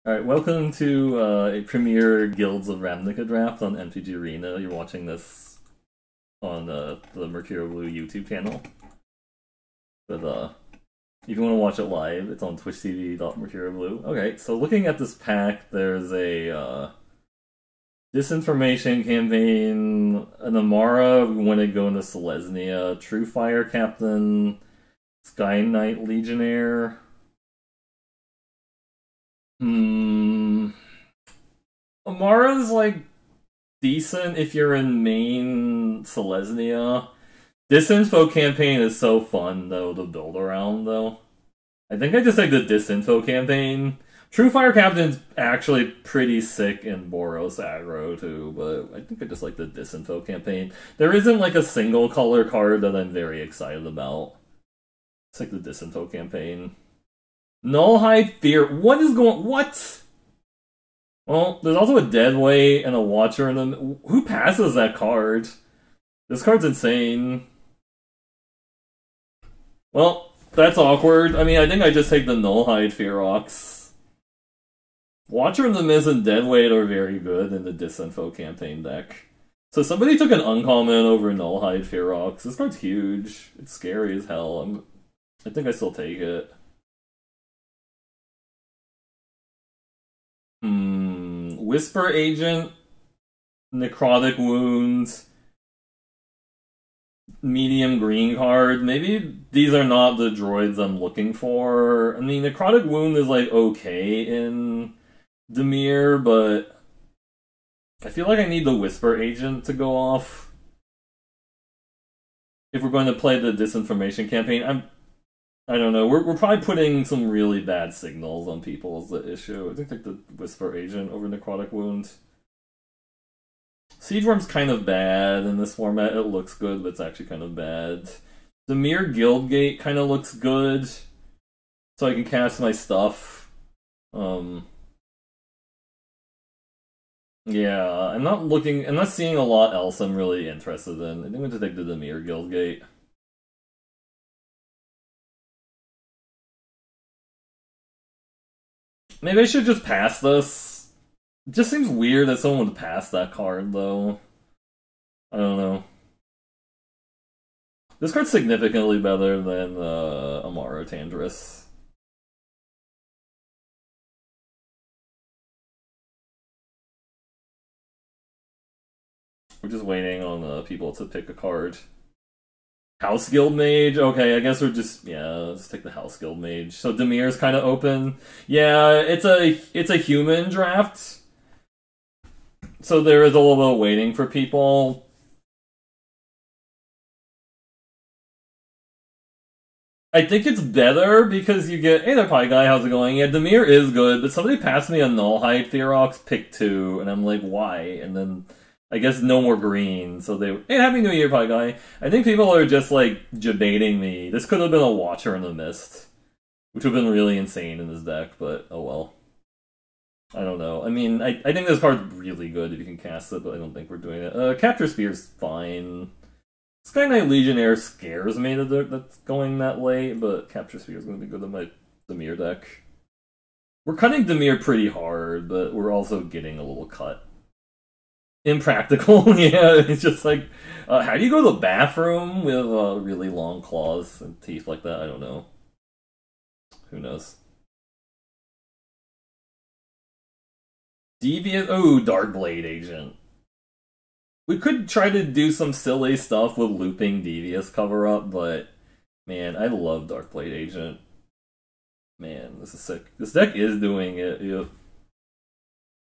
Alright, welcome to a premiere Guilds of Ravnica draft on MTG Arena. You're watching this on the Mercurial Blue YouTube channel. But if you want to watch it live, it's on twitchtv.mercurialblue. Okay, so looking at this pack, there's a Disinformation Campaign, an Amara, we want to go into Selesnya, True Fire Captain, Sky Knight Legionnaire. Amara's like decent if you're in main Selesnya. Disinfo campaign is so fun though to build around though. I think I just like the Disinfo campaign. True Fire Captain's actually pretty sick in Boros aggro too, but I think I just like the Disinfo campaign. There isn't like a single color card that I'm very excited about. It's like the Disinfo campaign. Nullhide Fear. What? Well, there's also a Deadweight and a Watcher in them. Who passes that card? This card's insane. Well, that's awkward. I mean, I think I just take the Nullhide Fearox. Watcher in the Mist and Deadweight are very good in the Disinfo campaign deck. So somebody took an uncommon over Nullhide Fearox. This card's huge. It's scary as hell. I think I still take it. Whisper Agent, Necrotic Wounds, medium green card. Maybe these are not the droids I'm looking for. I mean, Necrotic Wound is like okay in Dimir, but I feel like I need the Whisper Agent to go off if we're going to play the Disinformation campaign. I don't know. We're probably putting some really bad signals on people as the issue. I think like the Whisper Agent over Necrotic Wound. Siege Worm's kind of bad in this format. It looks good, but it's actually kind of bad. Dimir Guildgate kind of looks good, so I can cast my stuff. Yeah, I'm not seeing a lot else I'm really interested in. I think I'm going to take the Dimir Guildgate. Maybe I should just pass this. It just seems weird that someone would pass that card, though. I don't know. This card's significantly better than Amaro Tandris. We're just waiting on people to pick a card. House Guild Mage? Okay, I guess we're just... Yeah, let's take the House Guild Mage. So Dimir's kind of open. Yeah, it's a human draft. So there is a little bit of waiting for people. I think it's better because you get... Hey there, Pie Guy, how's it going? Yeah, Dimir is good, but somebody passed me a Nullhide Fearox pick 2, and I'm like, why? And then... I guess no more green, so they... Hey, Happy New Year, Pie Guy. I think people are just, like, debating me. This could have been a Watcher in the Mist, which would have been really insane in this deck, but oh well. I don't know. I mean, I think this card's really good if you can cast it, but I don't think we're doing it. Capture Spear's fine. Sky Knight Legionnaire scares me that that's going that late, but Capture Spear's going to be good in my Dimir deck. We're cutting Dimir pretty hard, but we're also getting a little cut. Impractical, yeah. It's just like, how do you go to the bathroom with really long claws and teeth like that? I don't know. Who knows? Deviant. Oh, Darkblade Agent. We could try to do some silly stuff with looping Devious cover up, but man, I love Darkblade Agent. Man, this is sick. This deck is doing it. Yep.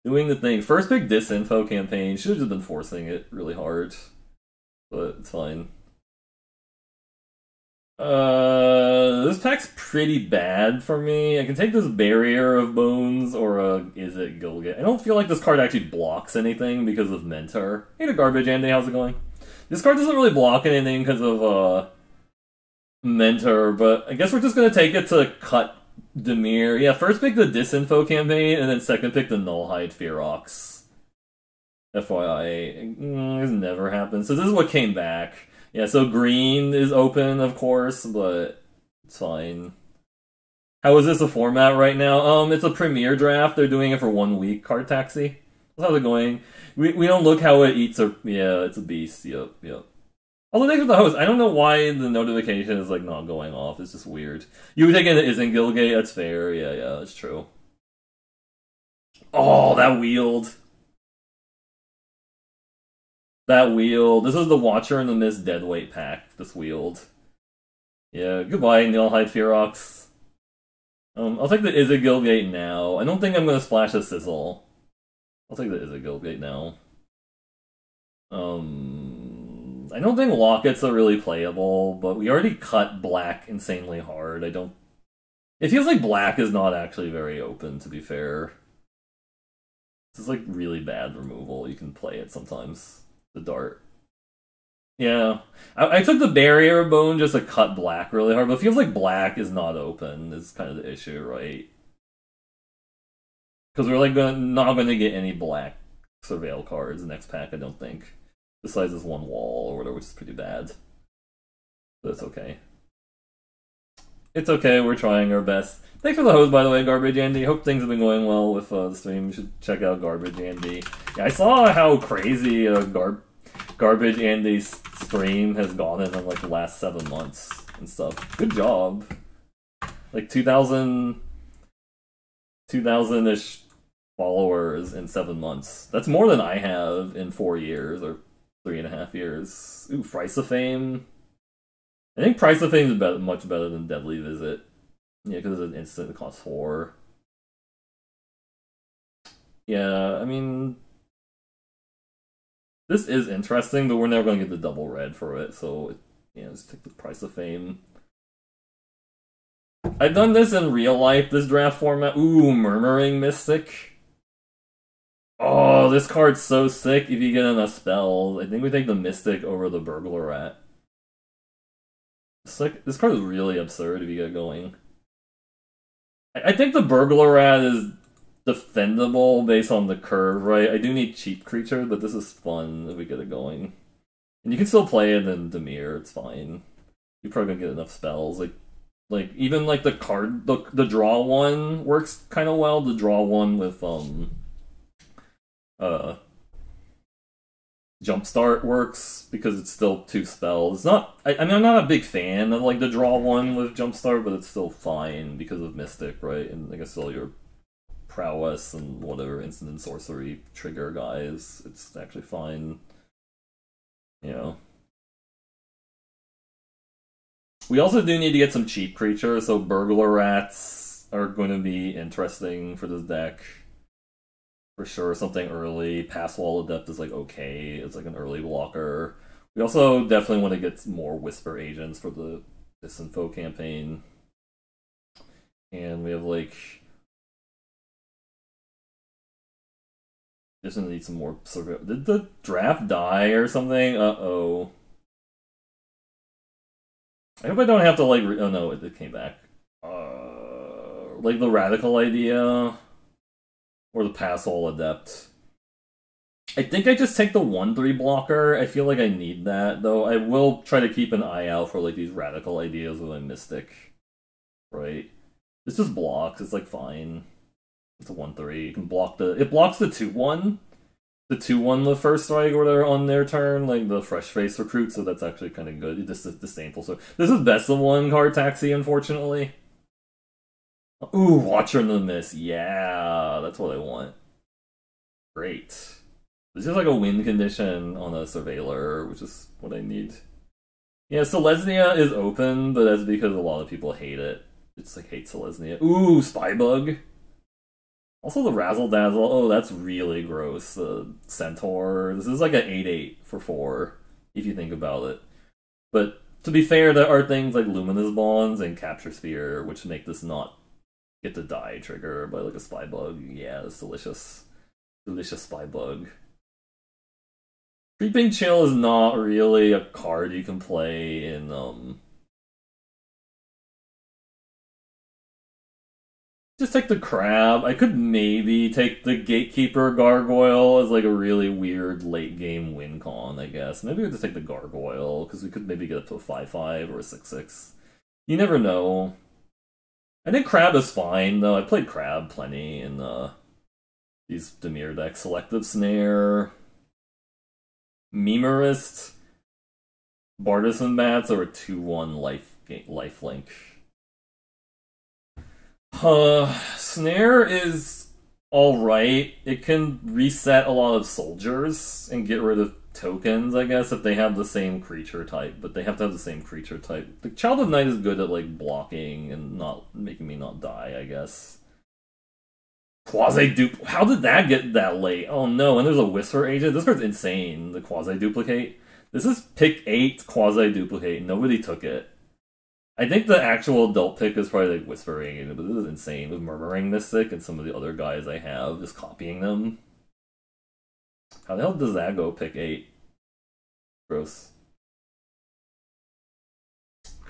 Doing the thing. First pick Disinfo campaign. Should have just been forcing it really hard. But it's fine. This pack's pretty bad for me. I can take this Barrier of Bones or Izzet Guildgate. I don't feel like this card actually blocks anything because of Mentor. Hey the Garbage Andy, how's it going? This card doesn't really block anything because of Mentor, but I guess we're just gonna take it to cut Dimir. Yeah, first pick the Disinfo campaign, and then second pick the Nullhide Fearox. FYI. This never happened. So this is what came back. Yeah, so green is open, of course, but it's fine. How is this a format right now? It's a premiere draft. They're doing it for 1 week. Card Taxi. How's it going? We don't look how it eats. Or yeah, it's a beast. Yep, yep. Although thanks for the host. I don't know why the notification is like not going off. It's just weird. You would think it isn't Gilgate. That's fair. Yeah, yeah, that's true. Oh, that wield. That wield. This is the Watcher in the Mist Deadweight pack. This wield. Yeah. Goodbye, Nilhide Ferox. I'll take the Izzet Guildgate now. I don't think I'm gonna splash a Sizzle. I'll take the Izzet Guildgate now. I don't think Lockets are really playable, but we already cut black insanely hard. I don't... It feels like black is not actually very open, to be fair. This is like really bad removal. You can play it sometimes. The dart. Yeah. I took the Barrier Bone just to cut black really hard, but it feels like black is not open is kind of the issue, right? Because we're like not gonna get any black Surveil cards next pack, I don't think. Besides this one wall or whatever, which is pretty bad. But it's okay. It's okay, we're trying our best. Thanks for the host, by the way, Garbage Andy. Hope things have been going well with the stream. You should check out Garbage Andy. Yeah, I saw how crazy Garbage Andy's stream has gone in like the last 7 months and stuff. Good job. Like 2,000-ish followers in 7 months. That's more than I have in 4 years or 3.5 years. Ooh, Price of Fame. I think Price of Fame is much better than Deadly Visit. Yeah, because it's an instant that costs 4. Yeah, I mean... This is interesting, but we're never going to get the double red for it, so... Yeah, just take the Price of Fame. I've done this in real life, this draft format. Ooh, Murmuring Mystic. Oh, this card's so sick if you get enough spells. I think we take the Mystic over the Burglar Rat. This card is really absurd if you get going. I think the Burglar Rat is defendable based on the curve, right? I do need cheap creatures, but this is fun if we get it going. And you can still play it in Dimir, it's fine. You're probably gonna get enough spells. Like even like the card, the draw one works kind of well. The draw one with Jumpstart works because it's still 2 spells. It's not. I mean, I'm not a big fan of like the draw one with Jumpstart, but it's still fine because of Mystic, right? And I guess all your prowess and whatever instant and sorcery trigger guys, it's actually fine. You know. We also do need to get some cheap creatures, so Burglar Rats are going to be interesting for this deck. For sure, something early. Passwall Adept is like okay. It's like an early blocker. We also definitely want to get more Whisper Agents for the Disinfo campaign. And we have like... Just gonna need some more surveil. Did the draft die or something? Uh-oh. I hope I don't have to like... oh no, it came back. Like the Radical Idea... Or the Passwall Adept. I think I just take the 1/3 blocker. I feel like I need that, though. I will try to keep an eye out for like these Radical Ideas with a Mystic. Right? This just blocks. It's like fine. It's a 1/3. You can block the... It blocks the 2/1. The 2/1 with First Strike or whatever on their turn, like the Fresh Face Recruit, so that's actually kind of good. This is disdainful. So this is best of 1 Card Taxi, unfortunately. Ooh, Watcher in the Mist. Yeah, that's what I want. Great. This is like a win condition on a Surveiller, which is what I need. Yeah, Selesnya is open, but that's because a lot of people hate it. It's like hate Selesnya. Ooh, Spybug. Also the Razzle Dazzle. Oh, that's really gross. The Centaur. This is like an 8/8 for 4, if you think about it. But to be fair, there are things like Luminous Bonds and Capture Sphere, which make this not get the die trigger by like a Spybug. Yeah, it's delicious. Delicious Spybug. Creeping Chill is not really a card you can play in just take the Crab. I could maybe take the Gatekeeper Gargoyle as like a really weird late game win con, I guess. Maybe we could just take the Gargoyle, because we could maybe get up to a 5/5 or a 6/6. You never know. I think Crab is fine, though. I played Crab plenty in these Dimir decks. Selective Snare, Memerist, Bartisan Bats, or a 2-1 lifelink. Snare is alright. It can reset a lot of soldiers and get rid of tokens, I guess, if they have the same creature type, but they have to have the same creature type. The Child of Night is good at, like, blocking and not making me not die, I guess. Quasi-dupe. How did that get that late? Oh no, and there's a Whisper Agent. This card's insane, the Quasi-Duplicate. This is pick 8 Quasi-Duplicate. Nobody took it. I think the actual adult pick is probably like Whisper Agent, but this is insane with Murmuring Mystic and some of the other guys I have, just copying them. How the hell does that go pick 8? Gross.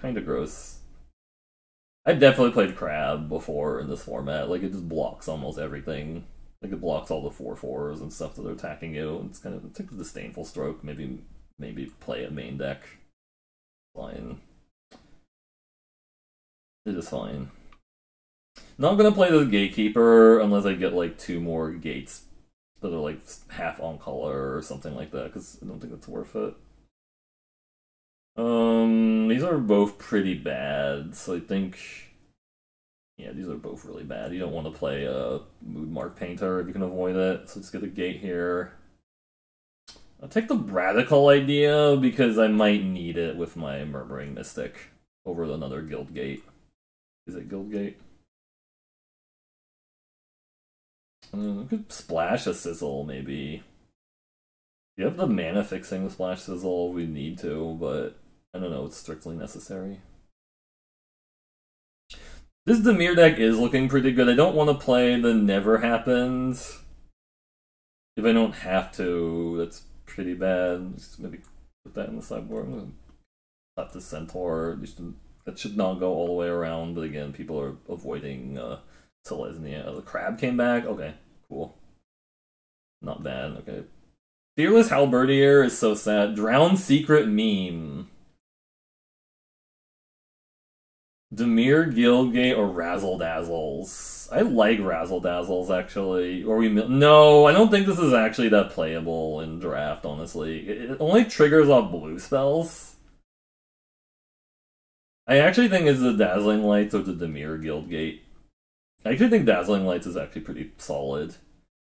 Kinda gross. I've definitely played Crab before in this format. Like, it just blocks almost everything. Like, it blocks all the 4/4s and stuff that are attacking you. It's kind of, it's like a disdainful stroke. Maybe play a main deck. Fine. It is fine. Not gonna play the Gatekeeper unless I get, like, 2 more gates that are, like, half on color or something like that, because I don't think it's worth it. These are both pretty bad, so I think... Yeah, these are both really bad. You don't want to play a Moodmark Painter if you can avoid it, so let's get a gate here. I'll take the Radical idea, because I might need it with my Murmuring Mystic over another Guild Gate. Is it Guild Gate? I could splash a Sizzle, maybe. You have the mana fixing the Splash Sizzle, we need to, but I don't know, it's strictly necessary. This Dimir deck is looking pretty good. I don't want to play the Never Happens. If I don't have to, that's pretty bad. Just maybe put that in the sideboard. I'm gonna cut the Centaur. That should not go all the way around, but again, people are avoiding Selesnya. The Crab came back? Okay, cool. Not bad, okay. Fearless Halberdier is so sad. Drowned Secret Meme. Dimir, Guildgate, or Razzle Dazzles. I like Razzle Dazzles, actually. No, I don't think this is actually that playable in draft, honestly. It only triggers off blue spells. I actually think it's the Dazzling Lights or the Dimir Guildgate. I actually think Dazzling Lights is actually pretty solid.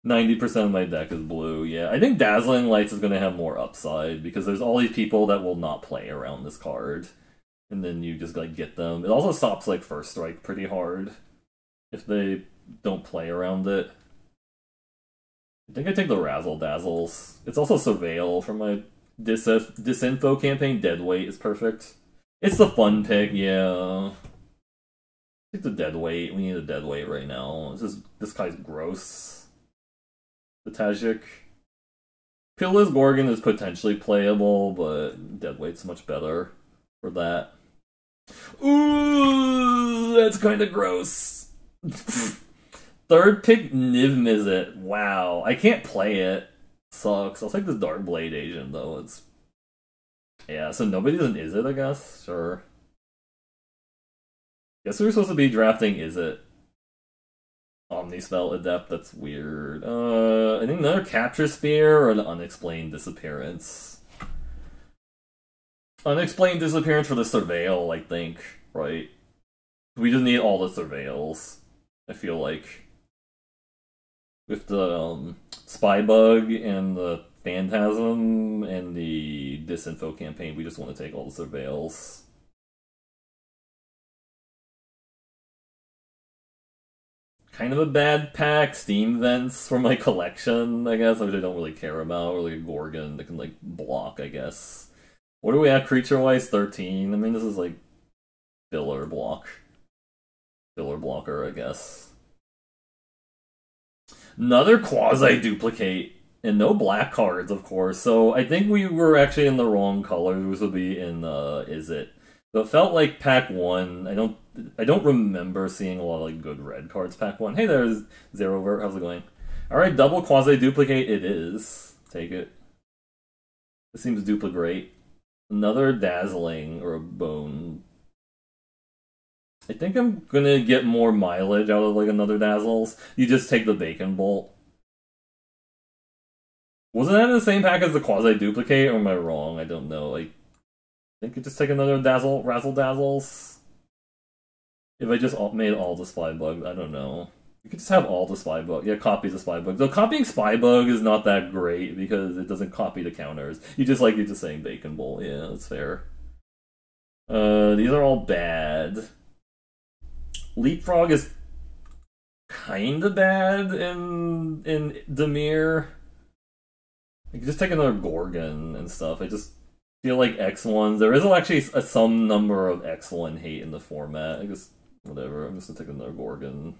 90% of my deck is blue, yeah. I think Dazzling Lights is going to have more upside, because there's all these people that will not play around this card. And then you just, like, get them. It also stops, like, First Strike pretty hard if they don't play around it. I think I take the Razzle Dazzles. It's also Surveil for my Disinfo campaign. Deadweight is perfect. It's the fun pick, yeah. Take the Deadweight. We need a Deadweight right now. This guy's gross. The Tajik. Pillar's Gorgon is potentially playable, but Deadweight's much better for that. Ooh, that's kind of gross. Third pick, Niv Mizzet. Wow, I can't play it. Sucks. I'll take this Darkblade Agent, though. It's... Yeah, so nobody's an Izzet, I guess? Sure. Guess we were supposed to be drafting Izzet. Omnispell Adept, that's weird. I think another Capture Spear or an Unexplained Disappearance. Unexplained Disappearance for the Surveil, I think, right? We just need all the Surveils, I feel like. With the Spybug and the Phantasm and the Disinfo campaign, we just want to take all the Surveils. Kind of a bad pack. Steam Vents for my collection, I guess, which I don't really care about. Or like a Gorgon that can, like, block, I guess. What do we have creature-wise? 13? I mean, this is, like, filler blocker, I guess. Another Quasi-Duplicate. And no black cards, of course. So I think we were actually in the wrong colors. This would be in, Izzet. So it felt like pack 1. I don't remember seeing a lot of, like, good red cards pack 1. Hey, there's Zerovert. How's it going? Alright, double Quasi-Duplicate it is. Take it. This seems duplicate. Another Dazzling or a Bone. I think I'm gonna get more mileage out of like another Dazzles. You just take the Bacon Bolt. Wasn't that in the same pack as the Quasi Duplicate, or am I wrong? I don't know. I think you just take another Razzle Dazzles. If I just made all the Spy Bugs, I don't know. You could just have all the Spy Bugs. Yeah, copy the Spy Bugs. Though copying Spy Bug is not that great because it doesn't copy the counters. You're just saying Bacon Bolt. Yeah, that's fair. These are all bad. Leapfrog is kinda bad in Dimir. You can just take another Gorgon and stuff. I just feel like X1s. There is actually some number of X1 hate in the format. I guess, whatever. I'm just gonna take another Gorgon.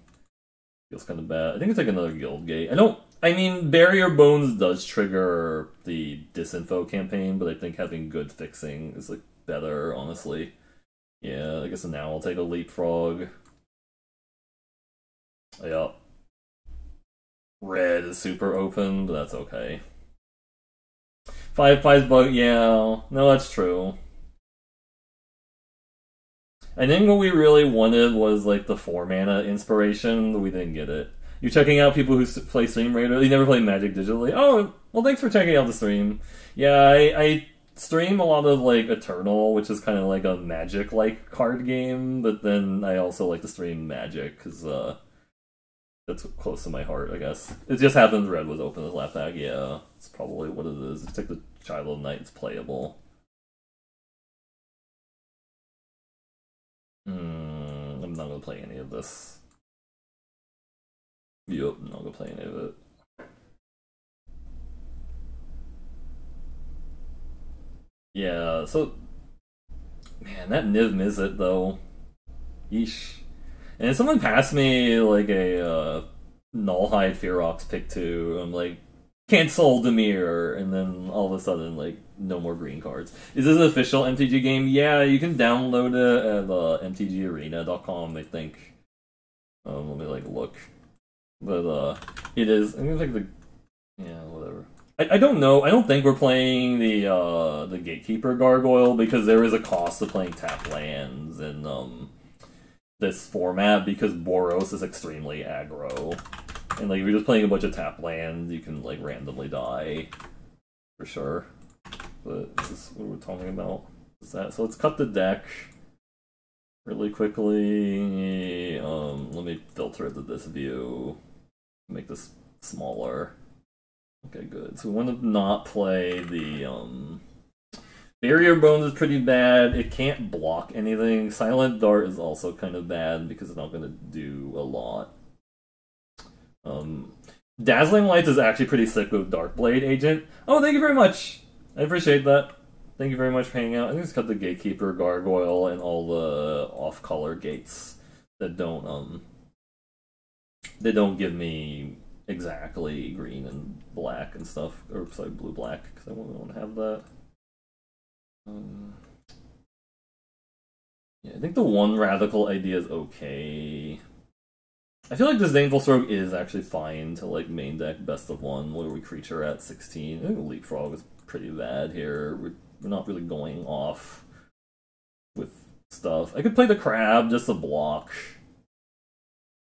Feels kind of bad. I think it's like another Guildgate. I mean, Barrier Bones does trigger the Disinfo campaign, but I think having good fixing is like better, honestly. Yeah, I guess now I'll take a Leapfrog. Yeah. Red is super open, but that's okay. 5/5 bug, yeah. No, that's true. I think what we really wanted was like the 4-mana inspiration, but we didn't get it. You're checking out people who play Stream Raider. You never play Magic digitally. Oh, well, thanks for checking out the stream. Yeah, I stream a lot of like Eternal, which is kind of like a Magic-like card game, but then I also like to stream Magic because that's close to my heart, I guess. It just happens Red was open as left back. Yeah, it's probably what it is. It's like the Child of Night. It's playable. I'm not gonna play any of this. Yup, I'm not gonna play any of it. Yeah, so... Man, that Niv Mizzet, though. Yeesh. And someone passed me, like, a Nullhide Fearox pick 2. I'm like, cancel Dimir, and then all of a sudden, like, no more green cards. Is this an official MTG game? Yeah, you can download it at mtgarena.com, I think. Let me, like, look. But, it is... I think it's like the... Yeah, whatever. I don't know. I don't think we're playing the Gatekeeper Gargoyle, because there is a cost to playing tap lands in, this format, because Boros is extremely aggro. And, like, if you're just playing a bunch of tap lands, you can, like, randomly die. For sure. But this is what we're talking about. Is that? So let's cut the deck really quickly. Let me filter it to this view. Make this smaller. Okay, good. So we want to not play the, Barrier Bones is pretty bad. It can't block anything. Silent Dart is also kind of bad because it's not going to do a lot. Dazzling Lights is actually pretty sick with Darkblade Agent. Oh, thank you very much! I appreciate that. Thank you very much for hanging out. I think it's got the Gatekeeper, Gargoyle, and all the off-color gates that don't give me exactly green and black and stuff. Or, sorry, blue-black, because I wouldn't want to have that. Yeah, I think the one radical idea is okay. I feel like this Disdainful Stroke is actually fine to like main deck best of one. What are we creature at 16? I think Leapfrog is pretty bad here. We're not really going off with stuff. I could play the Crab just to block.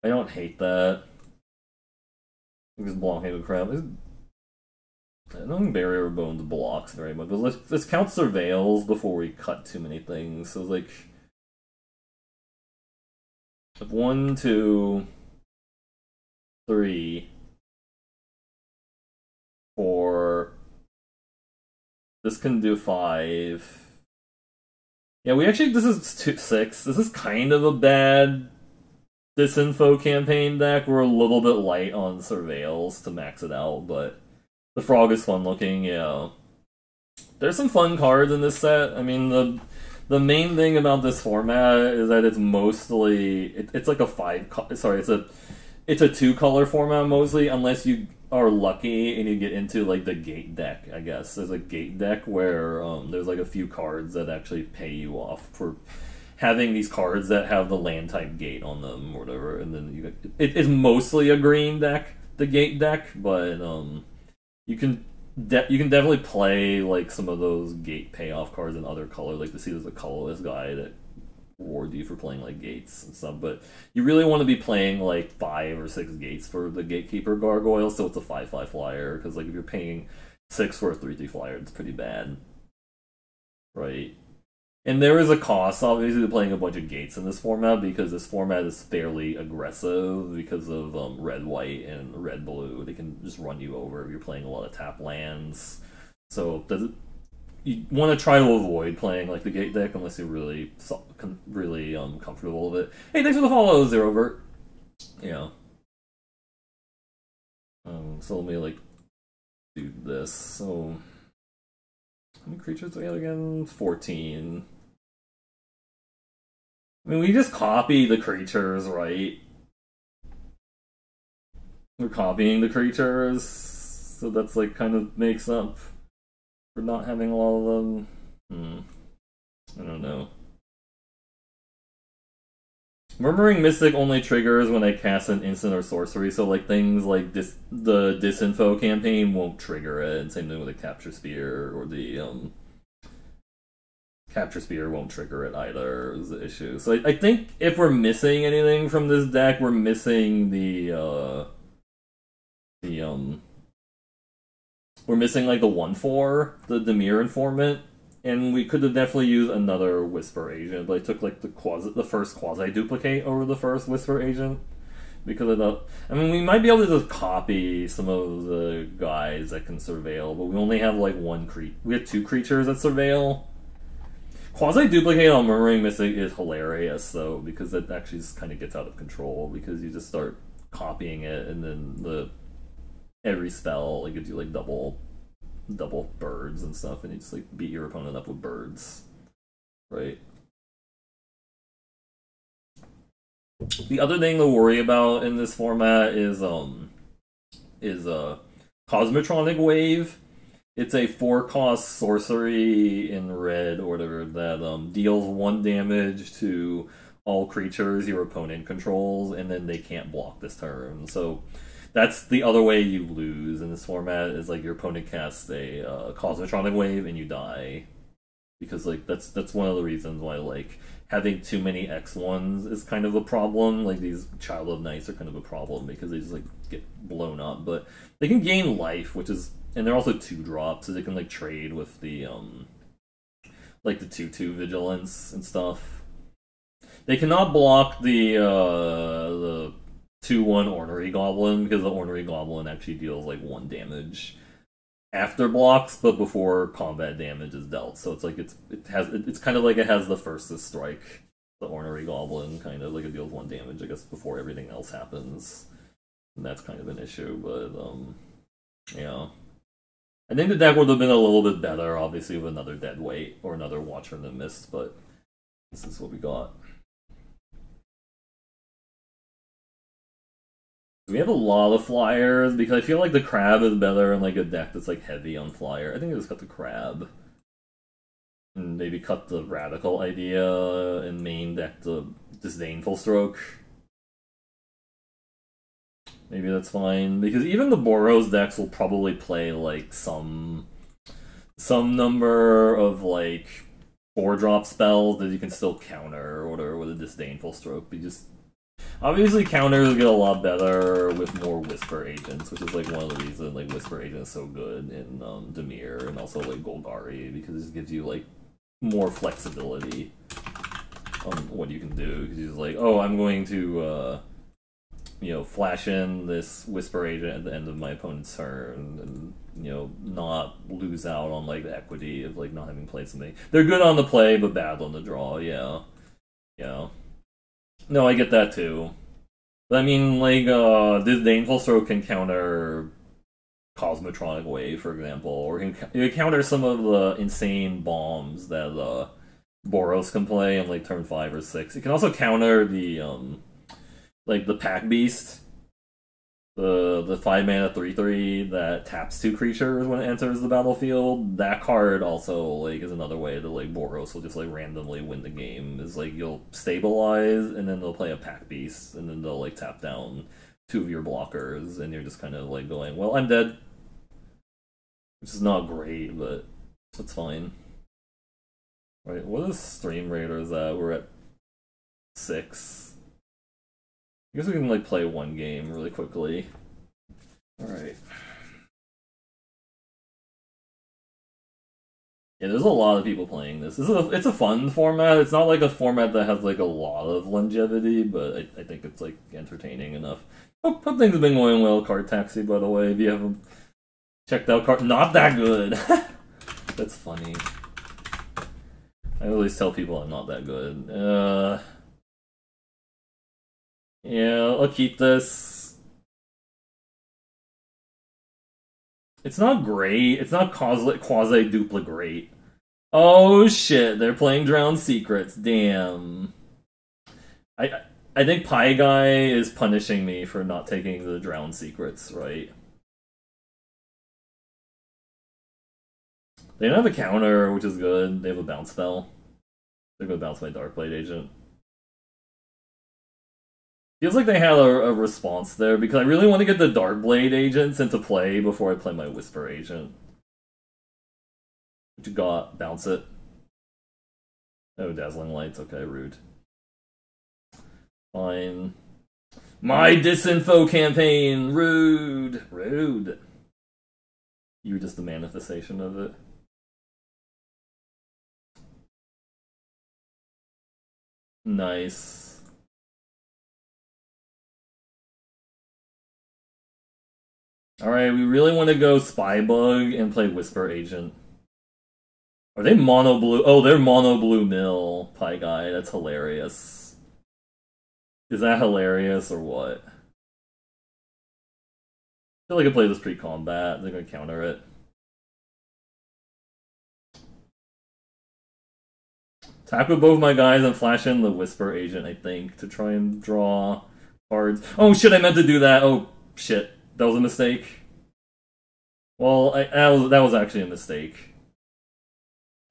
I don't hate that. I'm just blocking the Crab. I don't think Barrier Bones blocks very much. But let's count Surveils before we cut too many things. So like 1, 2, 3, 4. This can do 5. Yeah, this is 6. This is kind of a bad Disinfo campaign deck. We're a little bit light on Surveils to max it out, but the Frog is fun looking, yeah. There's some fun cards in this set. I mean, the main thing about this format is that it's mostly it's like a it's a 2-color format mostly, unless you are lucky and you get into like the gate deck, I guess. There's a gate deck where there's like a few cards that actually pay you off for having these cards that have the land type gate on them or whatever, and then it's mostly a green deck, the gate deck, but you can definitely play like some of those gate payoff cards in other colors. Like to see there's a colorless guy that reward you for playing like gates and stuff. But you really want to be playing like 5 or 6 gates for the Gatekeeper Gargoyle, so it's a 5/5 flyer. Because like if you're paying 6 for a 3/3 flyer, it's pretty bad, right? And there is a cost, obviously, to playing a bunch of gates in this format, because this format is fairly aggressive because of red-white and red-blue. They can just run you over if you're playing a lot of tap lands. So you want to try to avoid playing like the gate deck unless you're really comfortable with it. Hey, thanks for the follow, Zerovert. Yeah. So let me like do this. So how many creatures do we have again? 14. I mean, we just copy the creatures, right? We're copying the creatures, so that's like kind of makes up for not having a lot of them. I don't know. Murmuring Mystic only triggers when I cast an instant or sorcery, so like things like this, the Disinfo campaign won't trigger it, and same thing with the Capture Spear, or the Capture Spear won't trigger it either, is the issue. So I think if we're missing anything from this deck, we're missing we're missing like the 1/4, the Dimir Informant. And we could have definitely used another Whisper Agent, but I took like the first quasi duplicate over the first Whisper Agent because of the. I mean, we might be able to just copy some of the guys that can surveil, but we only have like we have 2 creatures that surveil. Quasi duplicate on Murmuring Mystic is hilarious though, because it actually just kind of gets out of control because you just start copying it, and then every spell like gives you like double birds and stuff, and you just like beat your opponent up with birds, right? The other thing to worry about in this format is Cosmotronic Wave. It's a 4-cost sorcery in red or whatever that deals 1 damage to all creatures your opponent controls, and then they can't block this turn. So that's the other way you lose in this format, is like your opponent casts a Cosmotronic Wave and you die. Because like that's one of the reasons why like having too many X1s is kind of a problem. Like these Child of Nights are kind of a problem because they just like get blown up. But they can gain life, which is, and they're also 2-drop, so they can like trade with the like the 2/2 vigilance and stuff. They cannot block the 2/1 Ornery Goblin, because the Ornery Goblin actually deals like 1 damage after blocks, but before combat damage is dealt. So it's like it's kind of like it has the first to strike. The Ornery Goblin kind of like it deals 1 damage, I guess, before everything else happens, and that's kind of an issue. But yeah, I think the deck would have been a little bit better, obviously, with another Deadweight or another Watcher in the Mist. But this is what we got. We have a lot of flyers, because I feel like the crab is better in like a deck that's like heavy on flyer. I think I just cut the crab. And maybe cut the Radical Idea and main deck the Disdainful Stroke. Maybe that's fine, because even the Boros decks will probably play like some number of like 4-drop spells that you can still counter or whatever with a Disdainful Stroke. But just obviously, counters get a lot better with more Whisper Agents, which is like one of the reasons like Whisper Agent is so good in Dimir, and also like Golgari, because it just gives you like more flexibility on what you can do. Because you're like, oh, I'm going to flash in this Whisper Agent at the end of my opponent's turn, and not lose out on like the equity of like not having played something. They're good on the play, but bad on the draw. Yeah. No, I get that too. But I mean, like, Disdainful Stroke can counter Cosmotronic Wave, for example, or can counter some of the insane bombs that Boros can play on like turn 5 or 6. It can also counter the like the Pack Beast, the 5-mana 3/3 that taps 2 creatures when it enters the battlefield. That card also like is another way that like Boros will just like randomly win the game. Is like you'll stabilize, and then they'll play a Pack Beast, and then they'll like tap down 2 of your blockers, and you're just kind of like going, well, I'm dead. Which is not great, but it's fine. Right, what is Stream Raiders at? We're at 6. I guess we can like play one game really quickly. Alright. Yeah, there's a lot of people playing this. It's a fun format. It's not like a format that has like a lot of longevity, but I think it's like entertaining enough. Hope things have been going well. Card Taxi, by the way, if you haven't checked out Card, not that good. That's funny. I always tell people I'm not that good. Yeah, I'll keep this. It's not great. It's not quasi-dupla great. Oh shit, they're playing Drowned Secrets. Damn. I think Pie Guy is punishing me for not taking the Drowned Secrets, right? They don't have a counter, which is good. They have a bounce spell. They're gonna bounce my Darkblade Agent. Feels like they had a response there, because I really want to get the Darkblade Agents into play before I play my Whisper Agent. What you got? Bounce it. Oh, Dazzling Lights. Okay, rude. Fine. My disinfo campaign! Rude! Rude. You were just the manifestation of it. Nice. Alright, we really want to go Spybug and play Whisper Agent. Are they mono blue? Oh, they're mono blue mill, Pie Guy. That's hilarious. Is that hilarious or what? I feel like I play this pre-combat. They're gonna counter it. Attack with both my guys and flash in the Whisper Agent, I think, to try and draw cards. Oh shit, I meant to do that. Oh shit, that was a mistake. Well, that was actually a mistake.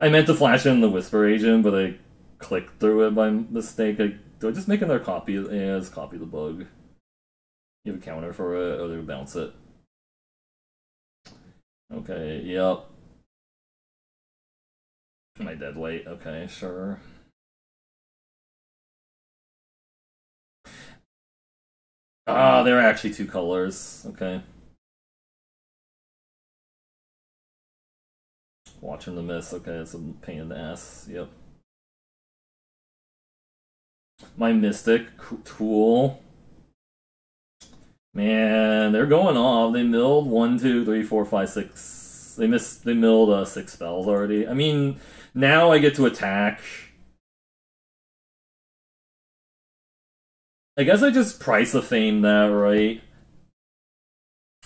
I meant to flash in the Whisper Agent, but I clicked through it by mistake. Do I just make another copy? Yeah, just copy the bug. You have a counter for it, or they would bounce it. Okay, yep. My dead weight, okay, sure. Ah, there are actually 2 colors, okay. Watching the miss, okay, it's a pain in the ass, yep. My Mystic tool. Man, they're going off. They milled 1, 2, 3, 4, 5, 6. They milled 6 spells already. I mean, now I get to attack. I guess I just Price of Fame that, right?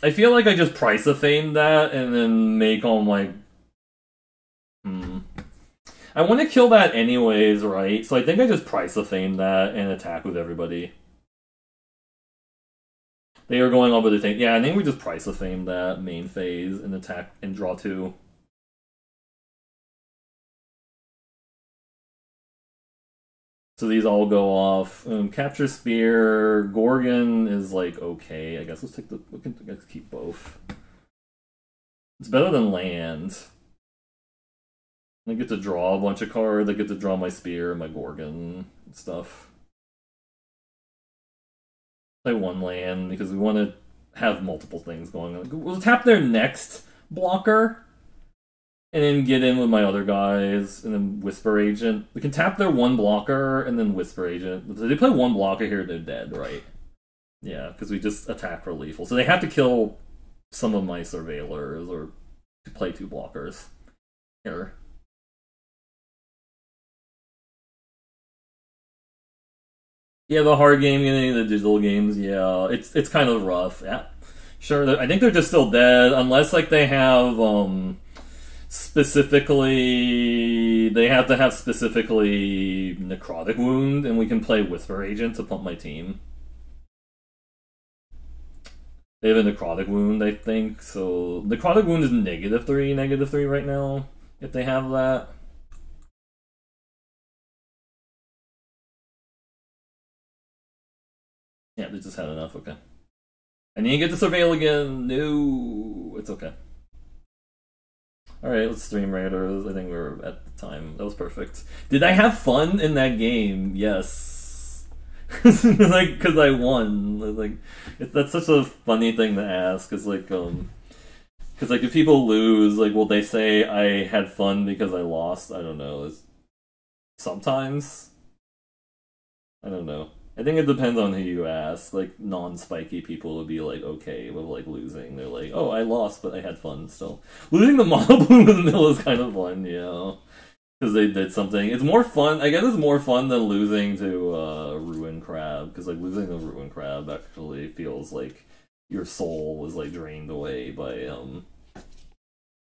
I feel like I just Price of Fame that and then make all my... I want to kill that anyways, right? So I think I just Price of Fame that and attack with everybody. They are going on with the thing. Yeah, I think we just Price of Fame that main phase and attack and draw 2. So these all go off. Capture Spear. Gorgon is like okay. I guess let's take let's keep both. It's better than land. I get to draw a bunch of cards. I get to draw my Spear, my Gorgon, and stuff. Play 1 land because we want to have multiple things going on. We'll tap their next blocker and then get in with my other guys and then Whisper Agent. We can tap their 1 blocker and then Whisper Agent. If they play 1 blocker here, they're dead, right? Yeah, because we just attack for lethal. So they have to kill some of my Surveillors or play 2 blockers. Here. Yeah, the hard game, the digital games, yeah, it's kind of rough. Yeah, sure. I think they're just still dead, unless like they have specifically they have to have specifically Necrotic Wound, and we can play Whisper Agent to pump my team. They have a Necrotic Wound, I think. So Necrotic Wound is -3 right now. If they have that. Yeah, they just had enough, okay. I need to get to Surveil again. No, it's okay. Alright, let's stream Raiders. I think we were at the time. That was perfect. Did I have fun in that game? Yes. Like, because I won. Like, that's such a funny thing to ask. It's like, because like if people lose, like, will they say I had fun because I lost? I don't know. Sometimes I don't know. I think it depends on who you ask. Like non-spiky people would be like okay with like losing. They're like, oh, I lost, but I had fun still. Losing the Mono Bloom in the middle is kind of fun, yeah. Because they did something. It's more fun. I guess it's more fun than losing to Ruin Crab. Because like losing to Ruin Crab actually feels like your soul was like drained away by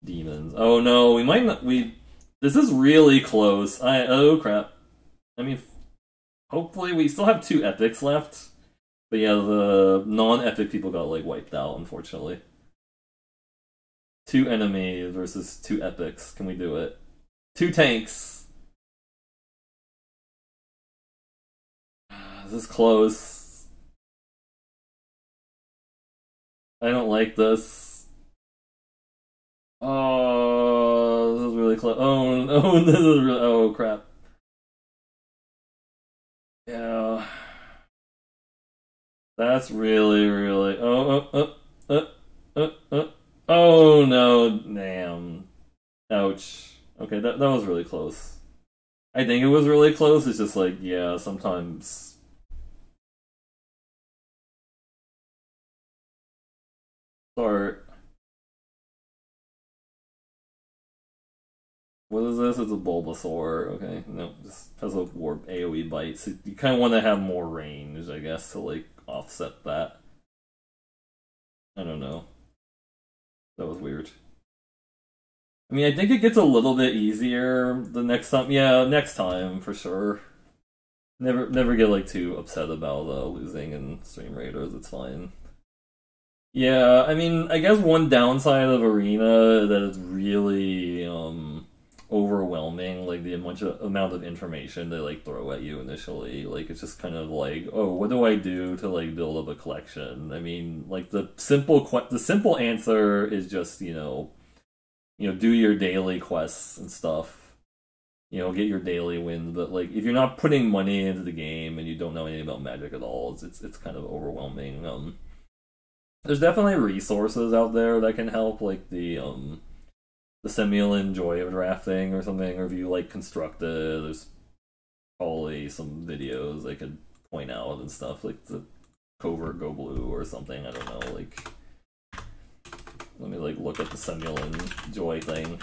demons. Oh no, we might not. This is really close. Oh crap. I mean, hopefully we still have 2 epics left. But yeah, the non-epic people got like wiped out, unfortunately. 2 enemies versus 2 epics. Can we do it? 2 tanks. This is close. I don't like this. Oh, this is really close. Oh, no, this is really. Oh, crap. Yeah. That's really, really. Oh, no. Damn. Ouch. Okay, that was really close. I think it was really close. It's just like, yeah, sometimes. Start. What is this? It's a Bulbasaur. Okay, no, just has a warp AoE bite. So you kind of want to have more range, I guess, to like offset that. I don't know. That was weird. I mean, I think it gets a little bit easier the next time. Yeah, next time for sure. Never get like too upset about losing in Stream Raiders. It's fine. Yeah, I mean, I guess one downside of Arena that is really overwhelming, like the amount of information they like throw at you initially. Like it's just kind of like, oh, what do I do to like build up a collection? I mean, like the simple answer is just do your daily quests and stuff. Get your daily wins. But like if you're not putting money into the game and you don't know anything about Magic at all, it's kind of overwhelming. There's definitely resources out there that can help, like the Simulant Joy of Drafting or something, or if you like Constructed, there's probably some videos I could point out and stuff, like the Covert Go Blue or something, I don't know, like let me like look at the Simulant Joy thing.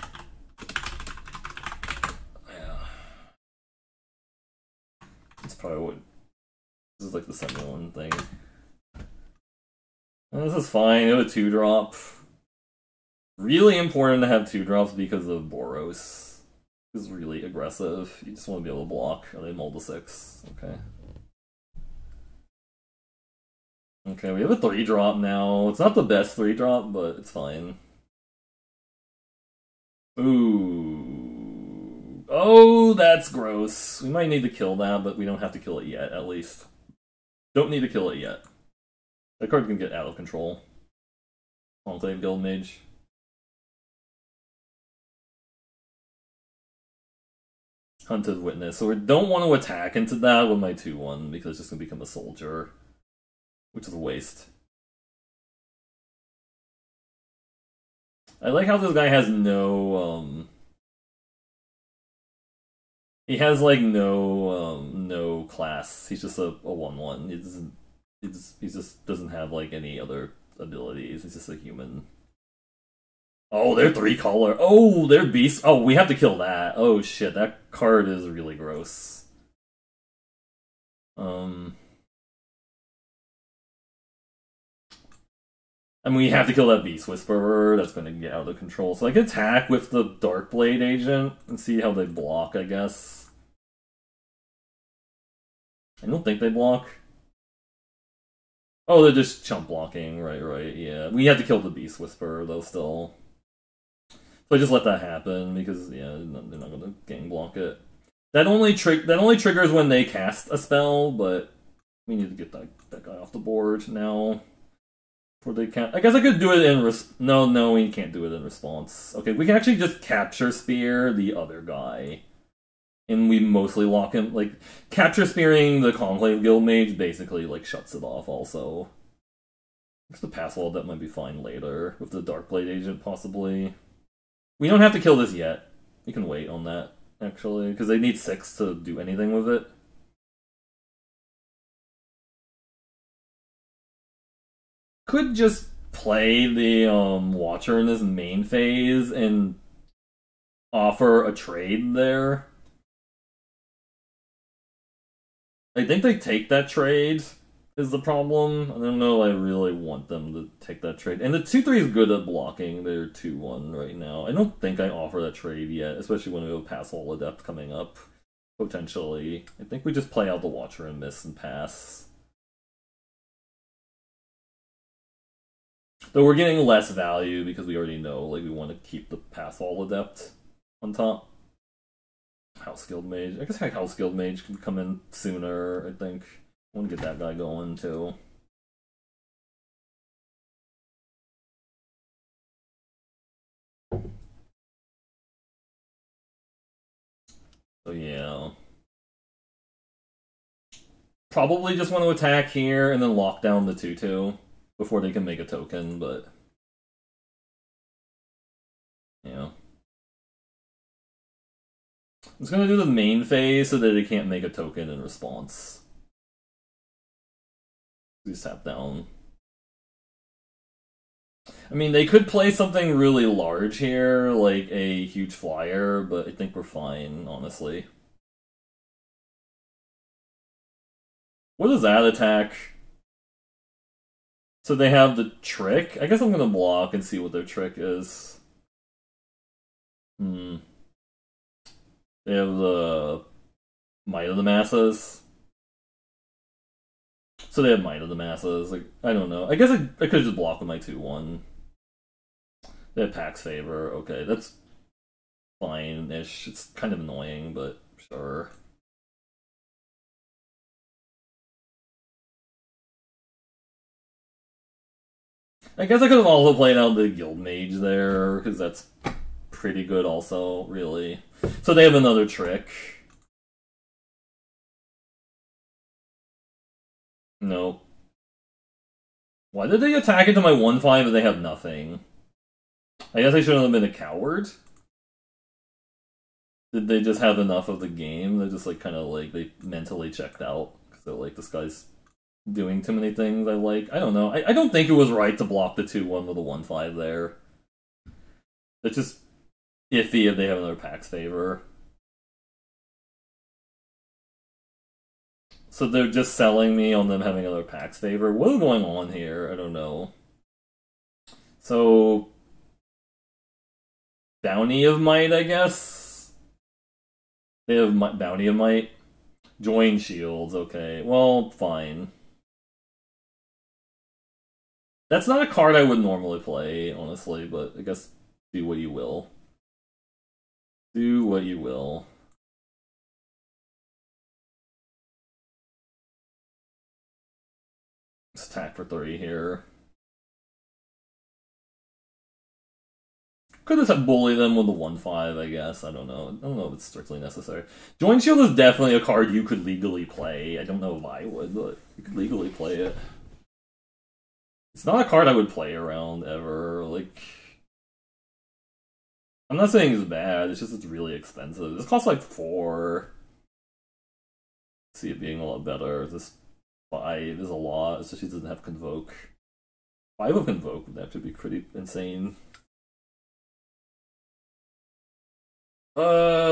Yeah. It's probably what this is, like the Simulant thing. This is fine. It was a 2-drop. Really important to have 2-drops because of Boros. It's really aggressive. You just want to be able to block. Are they mold to 6? Okay. Okay, we have a 3-drop now. It's not the best 3-drop, but it's fine. Ooh. Oh, that's gross. We might need to kill that, but we don't have to kill it yet, at least. Don't need to kill it yet. That card can get out of control. Enclave Guild Mage. Hunted Witness. So we don't want to attack into that with my 2-1 because it's just going to become a soldier. Which is a waste. I like how this guy has no, he has like no class. He's just a 1/1. He just doesn't have like any other abilities. He's just a human. Oh, they're 3-color. Oh, they're beast. Oh, we have to kill that. Oh shit, that card is really gross. I mean, we have to kill that Beast Whisperer. That's going to get out of control. So I can attack with the Darkblade agent and see how they block, I guess. I don't think they block. Oh, they're just chump blocking. Right, yeah. We have to kill the Beast Whisperer, though, still. So I just let that happen, because, yeah, they're not going to gang block it. That only triggers when they cast a spell, but we need to get that guy off the board now. Before they can't. I guess I could do it in No, we can't do it in response. Okay, we can actually just capture Spear the other guy. and we mostly lock him. Like, capture spearing the Conclave Guild Mage basically, like, shuts it off also. Because the pass wall, that might be fine later, with the Darkblade agent, possibly. We don't have to kill this yet. We can wait on that, actually, because they need 6 to do anything with it. Could just play the Watcher in this main phase and offer a trade there. I think they take that trade is the problem. I don't know I really want them to take that trade. And the 2-3 is good at blocking. They're 2-1 right now. I don't think I offer that trade yet, especially when we have Pass Wall Adept coming up. Potentially. I think we just play out the Watcher and miss and pass. Though we're getting less value because we already know, like, we want to keep the Pass Wall Adept on top. House Guild Mage. I guess House Guild Mage can come in sooner, I think. I want to get that guy going, too. So, yeah. Probably just want to attack here and then lock down the 2-2 before they can make a token, but... yeah. I'm just gonna do the main phase so that they can't make a token in response. Just tap down. I mean, they could play something really large here, like a huge flyer, but I think we're fine, honestly. What is that attack? So they have the trick? I guess I'm gonna block and see what their trick is. They have the Might of the Masses. So they have Might of the Masses. Like, I don't know. I guess I could just block with my 2-1. They have Pax Favor. Okay, that's fine-ish. It's kind of annoying, but sure. I guess I could have also played out the Guild Mage there, because that's pretty good also, really. So they have another trick. No. Why did they attack into my 1-5 if they have nothing? I guess I shouldn't have been a coward. Did they just have enough of the game? They're just like kind of like they mentally checked out. So like this guy's doing too many things I like. I don't know. I don't think it was right to block the 2-1 with a 1-5 there. It's just iffy if they have another Pax Favor. So they're just selling me on them having another Pax Favor. What is going on here? I don't know. So... Bounty of Might, I guess? They have Bounty of Might. Join Shields, okay. Well, fine. That's not a card I would normally play, honestly, but I guess do what you will. Do what you will. Let's attack for 3 here. Could just bully them with a 1-5, I guess. I don't know. I don't know if it's strictly necessary. Join Shield is definitely a card you could legally play. I don't know if I would, but you could legally play it. It's not a card I would play around ever. Like, I'm not saying it's bad. It's just it's really expensive. This costs like 4. See it being a lot better. This 5 is a lot, especially doesn't have Convoke. 5 of Convoke would actually be pretty insane.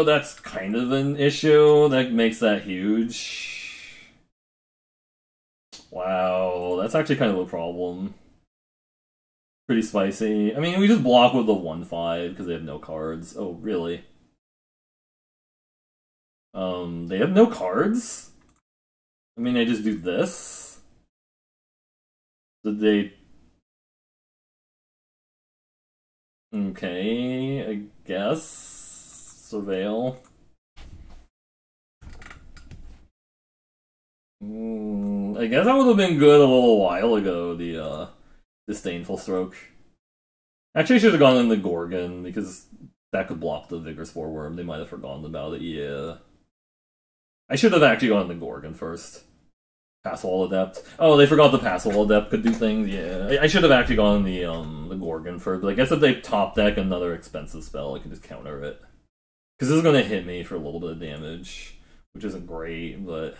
That's kind of an issue. That makes that huge. Wow, that's actually kind of a problem. Pretty spicy. I mean, we just block with the 1-5 because they have no cards. Oh, really? They have no cards? I mean, I just do this? Did they... Okay, I guess... Surveil. I guess that would have been good a little while ago, the Disdainful Stroke. Actually, I should have gone in the Gorgon, because that could block the Vigor Spore Worm. They might have forgotten about it, yeah. I should have actually gone the Gorgon first. Pass Wall Adept. Oh, they forgot the Pass Wall Adept could do things. Yeah, I should have actually gone the Gorgon first. But I guess if they top deck another expensive spell, I can just counter it. Because this is gonna hit me for a little bit of damage, which isn't great, but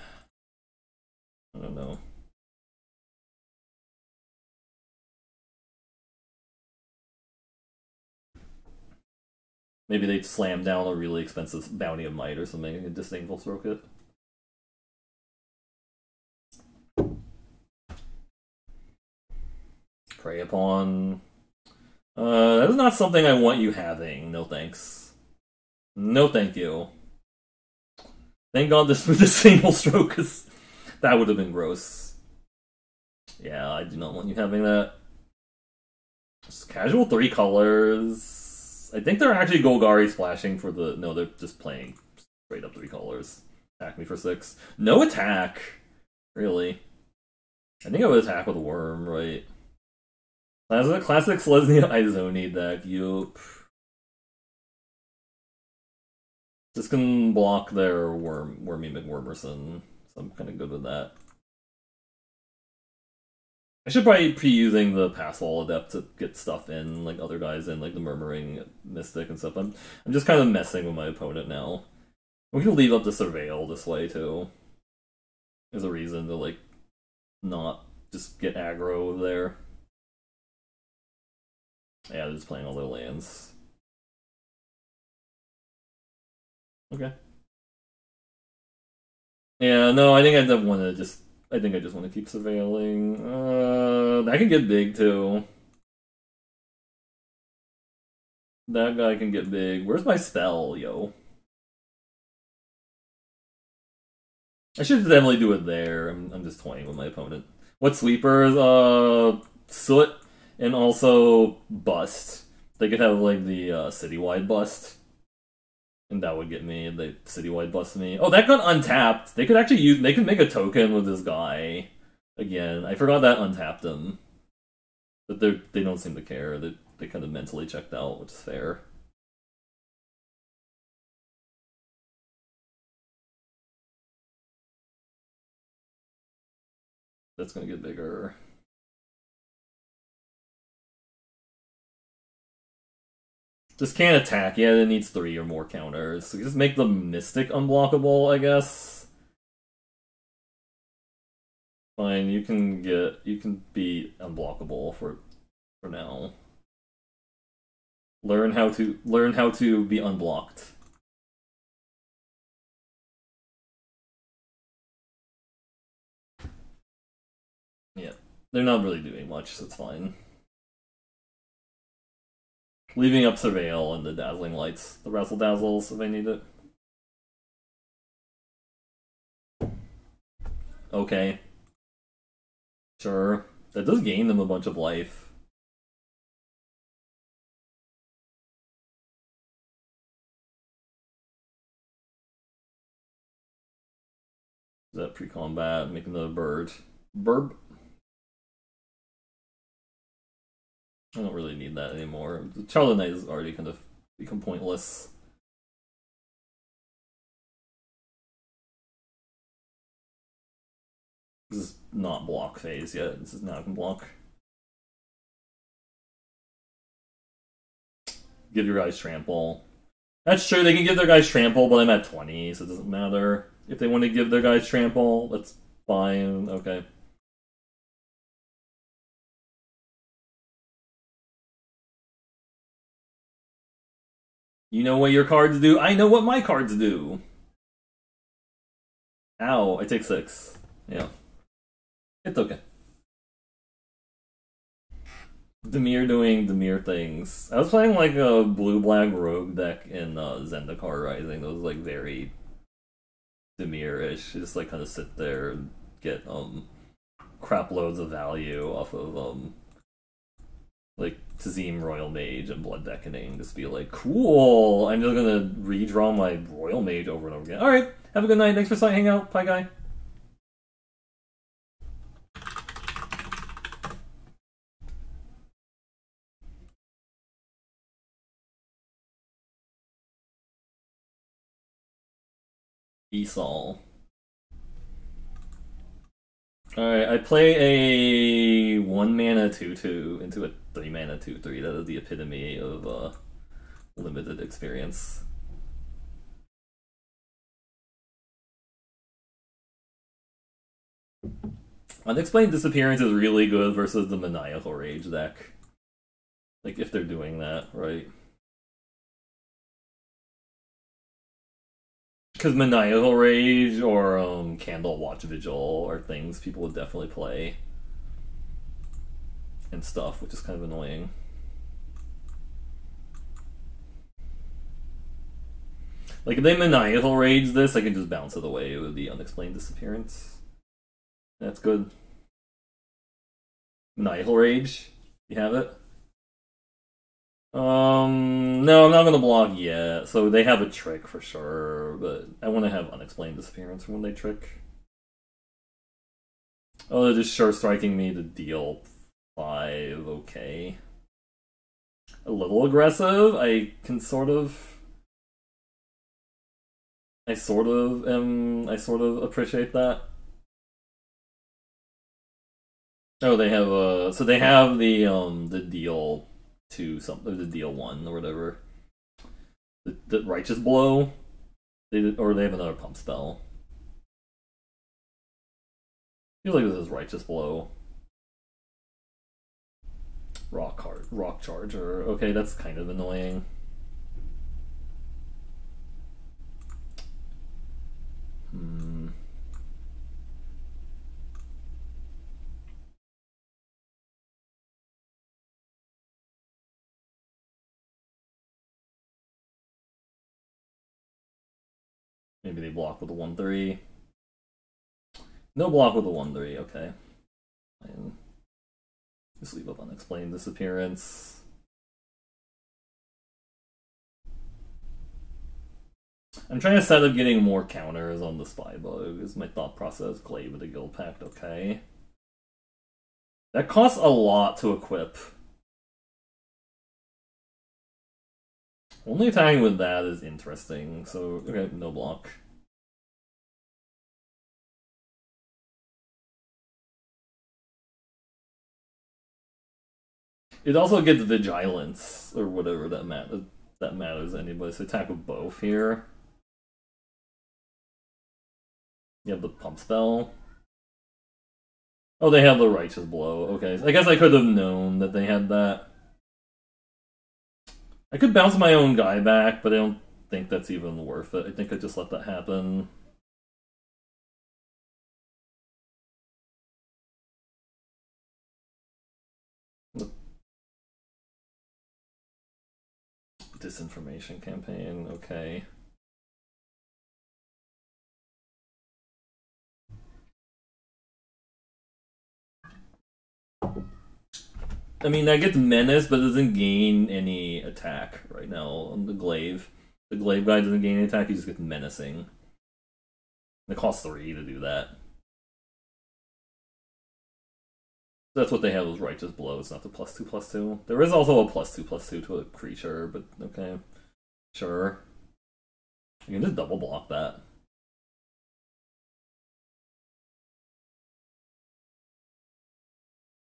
I don't know. Maybe they'd slam down a really expensive Bounty of Might or something and Disdainful Stroke it. Prey Upon. That is not something I want you having. No thanks. No thank you. Thank God this was Disdainful Stroke, because that would have been gross. Yeah, I do not want you having that. Just casual 3 colors. I think they're actually Golgari splashing for the... No, they're just playing straight up 3 colors. Attack me for 6. No attack! Really. I think I would attack with a Worm, right? Classic Selesnya Izoni deck, yup. This can block their Wormy McWormerson, so I'm kind of good with that. I should probably be using the Pass Wall Adept to get stuff in, like other guys in, like the Murmuring Mystic and stuff. I'm just kind of messing with my opponent now. We can leave up the Surveil this way, too. There's a reason to, like, not just get aggro there. Yeah, they're just playing all their lands. Okay. Yeah, no, I think I just want to just... I think I just want to keep surveilling. That can get big, too. That guy can get big. Where's my spell, yo? I should definitely do it there. I'm just toying with my opponent. What sweepers? Soot and also Bust. They could have, like, the Citywide Bust. And that would get me, and they Citywide Bust me. Oh, that got untapped! They could actually use, they could make a token with this guy. Again, I forgot that untapped him. But they don't seem to care. They kind of mentally checked out, which is fair. That's gonna get bigger. Just can't attack. Yeah, it needs 3 or more counters. So just make the Mystic unblockable, I guess. Fine, you can be unblockable for now. Learn how to be unblocked. Yeah, they're not really doing much, so it's fine. Leaving up Surveil and the Dazzling Lights, the Razzle Dazzles if I need it. Okay. Sure. That does gain them a bunch of life. Is that pre-combat? Make another bird. Burb. I don't really need that anymore. The Charlotte Knight is already kind of become pointless. This is not block phase yet. This is now can block. Give your guys trample. That's true, they can give their guys trample, but I'm at 20, so it doesn't matter. If they want to give their guys trample, that's fine. Okay. You know what your cards do? I know what my cards do. Ow, I take 6. Yeah. It's okay. Dimir doing Dimir things. I was playing like a blue-black rogue deck in Zendikar Rising. That was like very Dimir-ish. Just like kind of sit there and get crap loads of value off of like Tazim Royal Mage and Blood Beckoning. Just be like, cool! I'm just gonna redraw my Royal Mage over and over again. Alright, have a good night. Thanks for hanging out. Bye, guy. Esol. Alright, I play a 1 mana 2/2 into a 3 mana 2/3. That is the epitome of limited experience. Unexplained Disappearance is really good versus the Maniacal Rage deck. Like, if they're doing that, right? Because Maniacal Rage or Candle Watch Vigil are things people would definitely play. And stuff, which is kind of annoying. Like, if they Maniacal Rage this, I can just bounce it away with the Unexplained Disappearance. That's good. Maniacal Rage? You have it? No, I'm not gonna block yet. So they have a trick for sure, but I want to have Unexplained Disappearance when they trick. Oh, they're just sure striking me to deal 5. Okay. A little aggressive. I sort of appreciate that. Oh, they have so they have the deal to something, the deal 1 or whatever. The Righteous Blow, or they have another pump spell. I feel like this is Righteous Blow. Rock Charger. Okay, that's kind of annoying. Maybe they block with a 1/3. No block with a 1/3, okay. And just leave up Unexplained Disappearance. I'm trying to set up getting more counters on the Spybug, is my thought process. Glaive with a Guild Pact, okay. That costs a lot to equip. Only attacking with that is interesting, so okay, no block. It also gets Vigilance, or whatever that matters to anybody, so attack with both here. You have the pump spell. Oh, they have the Righteous Blow, okay. I guess I could have known that they had that. I could bounce my own guy back, but I don't think that's even worth it. I think I just let that happen. Disinformation campaign, okay. I mean, that gets Menace, but doesn't gain any attack right now on the Glaive. The Glaive guy doesn't gain any attack, he just gets Menacing. It costs 3 to do that. That's what they have, those Righteous Blows, not the +2/+2. There is also a +2/+2 to a creature, but okay. Sure. You can just double block that.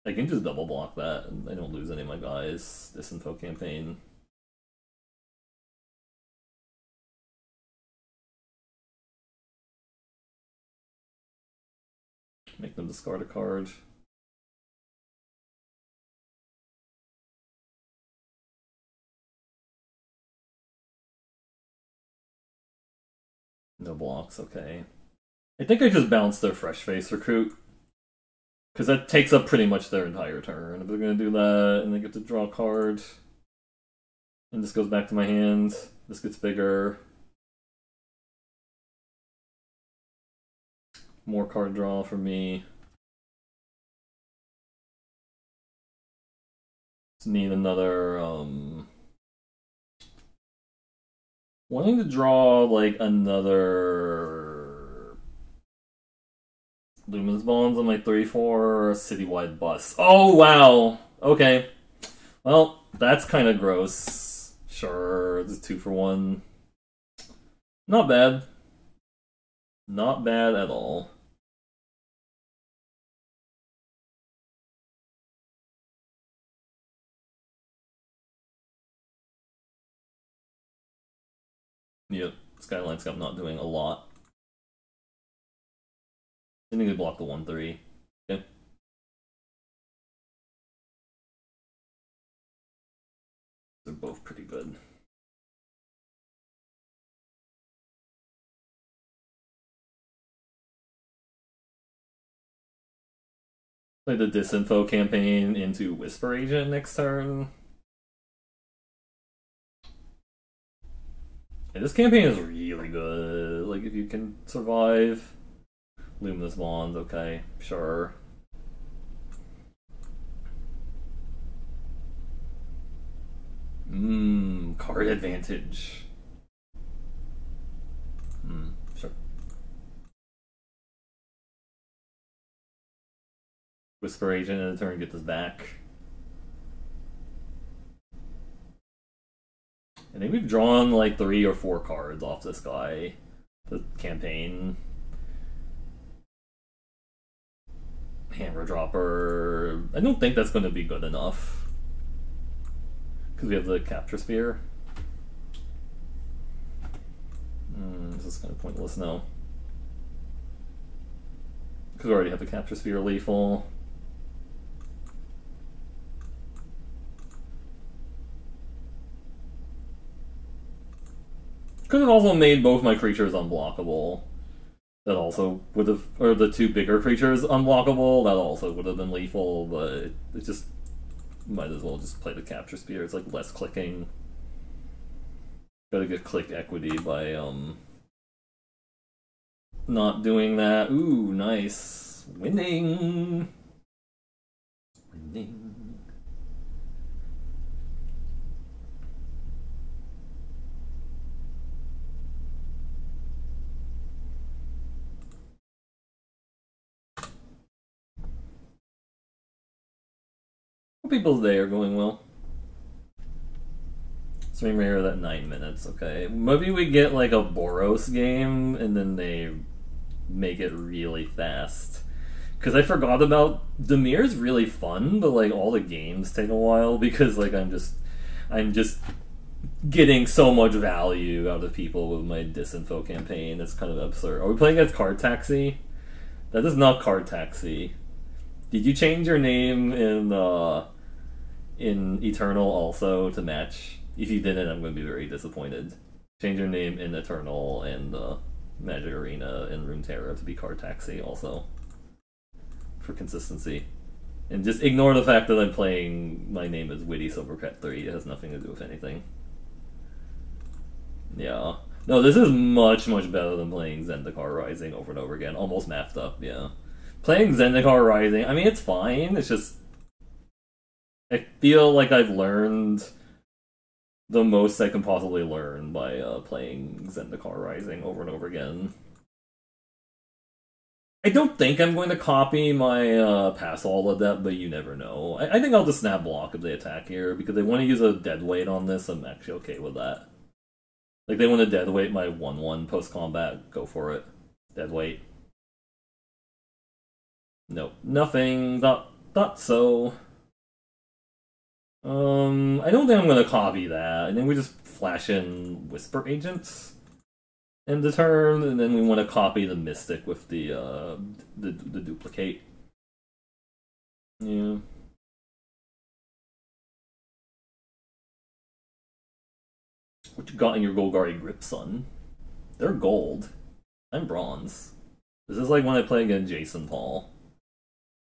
I can just double block that, and I don't lose any of my guys. Disinfo campaign. Make them discard a card. No blocks, okay. I think I just bounced their Fresh Face Recruit. Because that takes up pretty much their entire turn. If they're going to do that, and they get to draw a card, and this goes back to my hand, this gets bigger. More card draw for me. Just need another, wanting to draw, like, another Luminous Bonds on my 3/4 Citywide Bus. Oh, wow! Okay. Well, that's kind of gross. Sure, it's 2 for 1. Not bad. Not bad at all. Yep, Skyline Scout not doing a lot. I think they block the 1-3. Okay. They're both pretty good. Play the Disinfo campaign into Whisper Agent next turn. Yeah, this campaign is really good. Like, if you can survive. Luminous Bond, okay, sure. Card advantage. Sure. Whisper Agent in a turn, get this back. I think we've drawn like 3 or 4 cards off this guy. The campaign. Hammer Dropper. I don't think that's going to be good enough. Because we have the Capture Spear. This is kind of pointless now. Because we already have the Capture Spear lethal. Could have also made both my creatures unblockable. That also would have, or the 2 bigger creatures unblockable, that also would have been lethal, but it just might as well just play the Capture Spear. It's like less clicking. Gotta get click equity by not doing that. Ooh, nice. Winning. Winning. People's day are going well. Stream rare that 9 minutes, okay. Maybe we get like a Boros game and then they make it really fast. Because I forgot about Dimir's really fun, but like all the games take a while because like I'm just getting so much value out of people with my Disinfo campaign. It's kind of absurd. Are we playing against Card Taxi? That is not Card Taxi. Did you change your name in Eternal also to match? If you didn't, I'm going to be very disappointed. Change your name in Eternal and Magic Arena and Runeterra to be Card Taxi also. For consistency. And just ignore the fact that I'm playing my name as Witty Silvercat 3. It has nothing to do with anything. Yeah. No, this is much, much better than playing Zendikar Rising over and over again. Almost mapped up, yeah. Playing Zendikar Rising, I mean, it's fine. It's just... I feel like I've learned the most I can possibly learn by playing Zendikar Rising over and over again. I don't think I'm going to copy my Pass All Adept, but you never know. I think I'll just snap block if they attack here, because they want to use a deadweight on this. I'm actually okay with that. Like, they want to deadweight my 1-1 post-combat, go for it. Deadweight. Nope. Nothing. Thought so. I don't think I'm gonna copy that. I think we just flash in Whisper Agents in the turn, and then we want to copy the Mystic with the duplicate. Yeah. What you got in your Golgari Grip, son? They're gold. I'm bronze. This is like when I play against Jason Paul.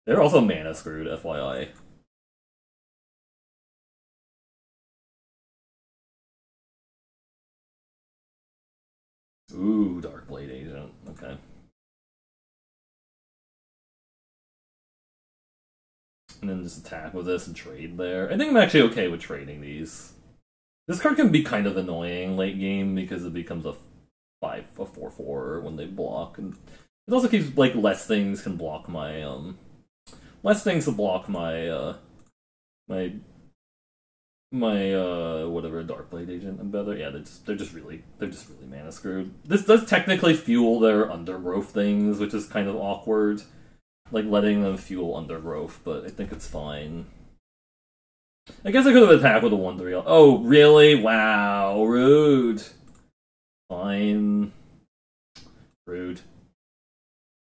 They're also mana screwed, FYI. Ooh, Darkblade Agent. Okay. And then just attack with this and trade there. I think I'm actually okay with trading these. This card can be kind of annoying late game because it becomes a 4/4 when they block, and it also keeps like less things can block my less things to block my whatever Darkblade Agent and better. Yeah, they're just really mana screwed. This does technically fuel their undergrowth things, which is kind of awkward. Like letting them fuel undergrowth, but I think it's fine. I guess I could have attacked with a 1/3. Oh, really? Wow, rude. Fine. Rude.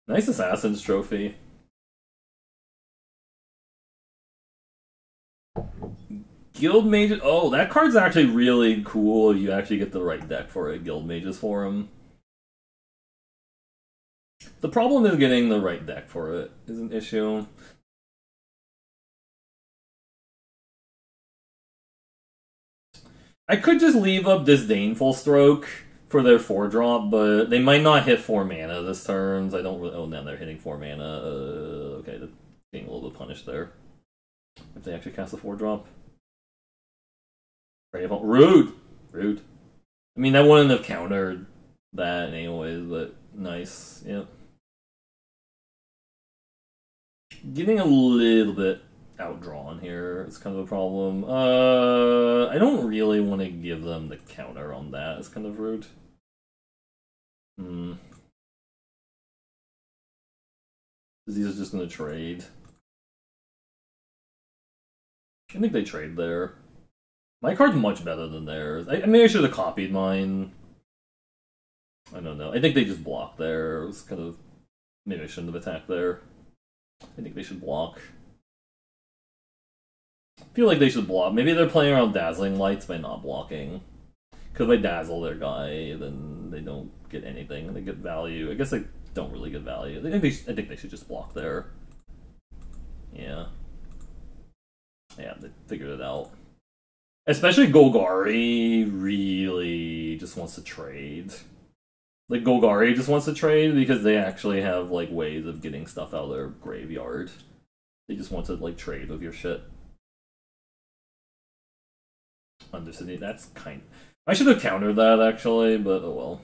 Nice Assassin's Trophy. Guild Mages. Oh, that card's actually really cool. You actually get the right deck for it. Guild Mages Forum. The problem is getting the right deck for it is an issue. I could just leave up Disdainful Stroke for their 4-drop, but they might not hit 4 mana this turn. So I don't really. Oh, now they're hitting 4 mana. Okay, they're being a little bit punished there. If they actually cast a 4-drop. Rude! Rude. I mean, that wouldn't have countered that anyways, but nice. Yep. Getting a little bit outdrawn here is kind of a problem. I don't really want to give them the counter on that. It's kind of rude. These are just going to trade. I think they trade there. My card's much better than theirs. I mean, I should have copied mine. I don't know. I think they just blocked there. It was kind of... Maybe I shouldn't have attacked there. I think they should block. I feel like they should block. Maybe they're playing around Dazzling Lights by not blocking. Because if I dazzle their guy, then they don't get anything. They get value. I guess they don't really get value. I think they should just block there. Yeah. Yeah, they figured it out. Especially Golgari really just wants to trade. Like, Golgari just wants to trade because they actually have, like, ways of getting stuff out of their graveyard. They just want to, like, trade with your shit. Undercity, that's kind... I should have countered that, actually, but oh well.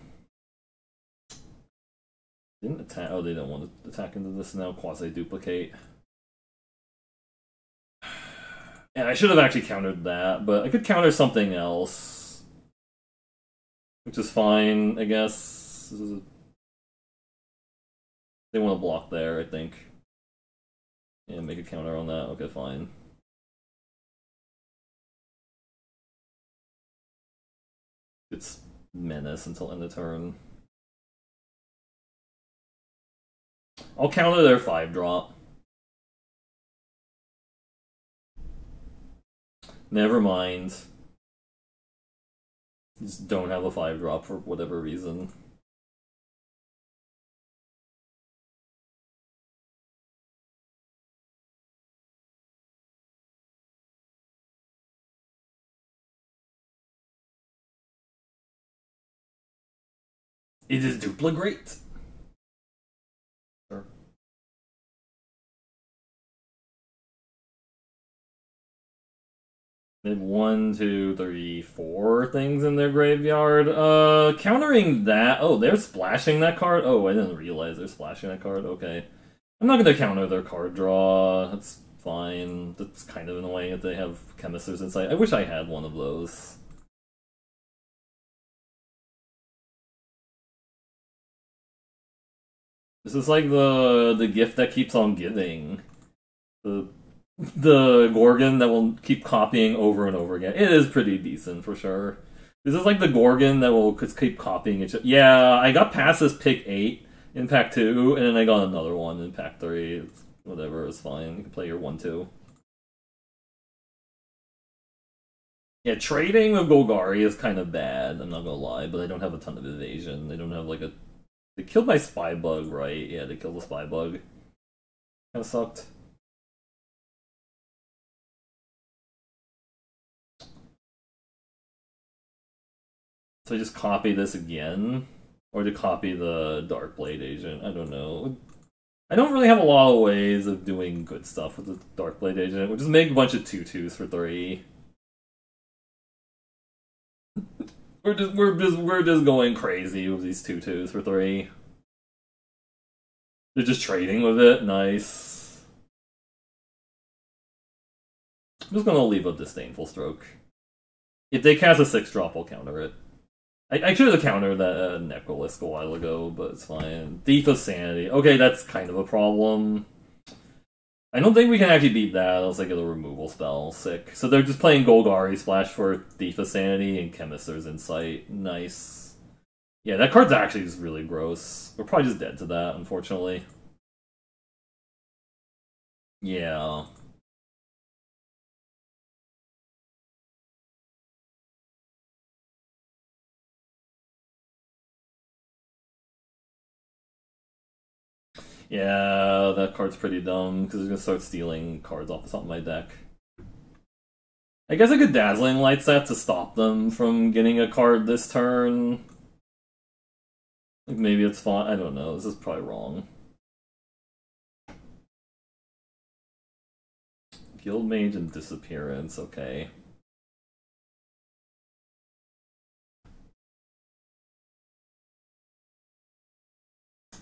Didn't attack... Oh, they don't want to attack into this now. Quasi-duplicate. And I should have actually countered that, but I could counter something else. Which is fine, I guess. They want to block there, I think. Yeah, make a counter on that. Okay, fine. It's menace until end of turn. I'll counter their 5-drop. Never mind. Just don't have a 5-drop for whatever reason. It is Dupla great. Sure. They have 1, 2, 3, 4 things in their graveyard. Countering that. Oh, they're splashing that card? Oh, I didn't realize they're splashing that card. Okay. I'm not gonna counter their card draw. That's fine. That's kind of annoying that they have Chemisters Insight. I wish I had one of those. This is like the gift that keeps on giving. The Gorgon that will keep copying over and over again. It is pretty decent for sure. This is like the Gorgon that will just keep copying it. Yeah, I got past this pick 8 in pack 2, and then I got another one in pack 3. It's, whatever, it's fine. You can play your 1-2. Yeah, trading with Golgari is kind of bad, I'm not gonna lie, but I don't have a ton of evasion. They don't have like a... They killed my Spy Bug, right? Yeah, they killed the Spy Bug. Kinda sucked. So I just copy this again? Or to copy the Darkblade Agent? I don't know. I don't really have a lot of ways of doing good stuff with the Darkblade Agent. We'll just make a bunch of 2/2s for 3. We're just going crazy with these 2/2s for 3. They're just trading with it. Nice. I'm just gonna leave a Disdainful Stroke. If they cast a 6-drop, I'll counter it. I should have countered that Necrolisk a while ago, but it's fine. Thief of Sanity. Okay, that's kind of a problem. I don't think we can actually beat that unless I get a removal spell. Sick. So they're just playing Golgari Splash for Thief of Sanity and Chemist's Insight. Nice. Yeah, that card's actually just really gross. We're probably just dead to that, unfortunately. Yeah. Yeah, that card's pretty dumb, because it's gonna start stealing cards off the top of my deck. I guess I could Dazzling Light that to stop them from getting a card this turn. Like maybe it's fine. I don't know. This is probably wrong. Guildmage and Disappearance, okay.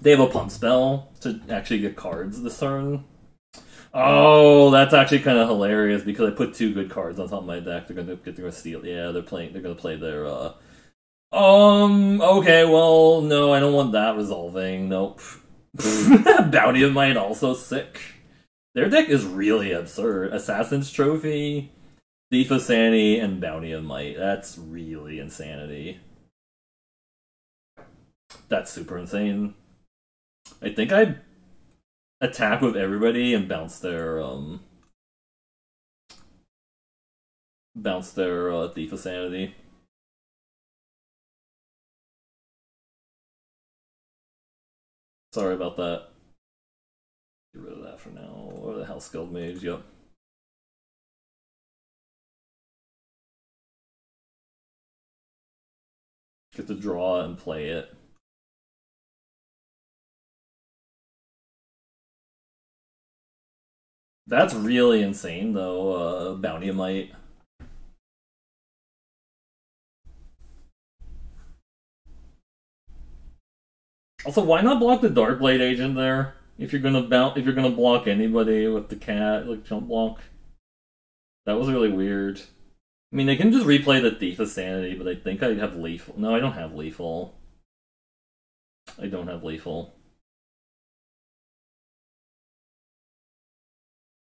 They have a pump spell to actually get cards this turn. Oh, that's actually kind of hilarious because I put 2 good cards on top of my deck. They're gonna steal. Yeah, they're gonna play their. Okay. Well, no, I don't want that resolving. Nope. Bounty of Might also sick. Their deck is really absurd. Assassin's Trophy, Thief of Sanity, and Bounty of Might. That's really insanity. That's super insane. I think I attack with everybody and bounce their Thief of Sanity. Sorry about that. Get rid of that for now. Or the Hell Skilled Mage, yep. Get to draw and play it. That's really insane, though, Bounty of Might. Also, why not block the Darkblade Agent there? If you're gonna block anybody with the cat, like jump block. That was really weird. I mean, they can just replay the Thief of Sanity, but I think I have Lethal. No, I don't have Lethal. I don't have Lethal.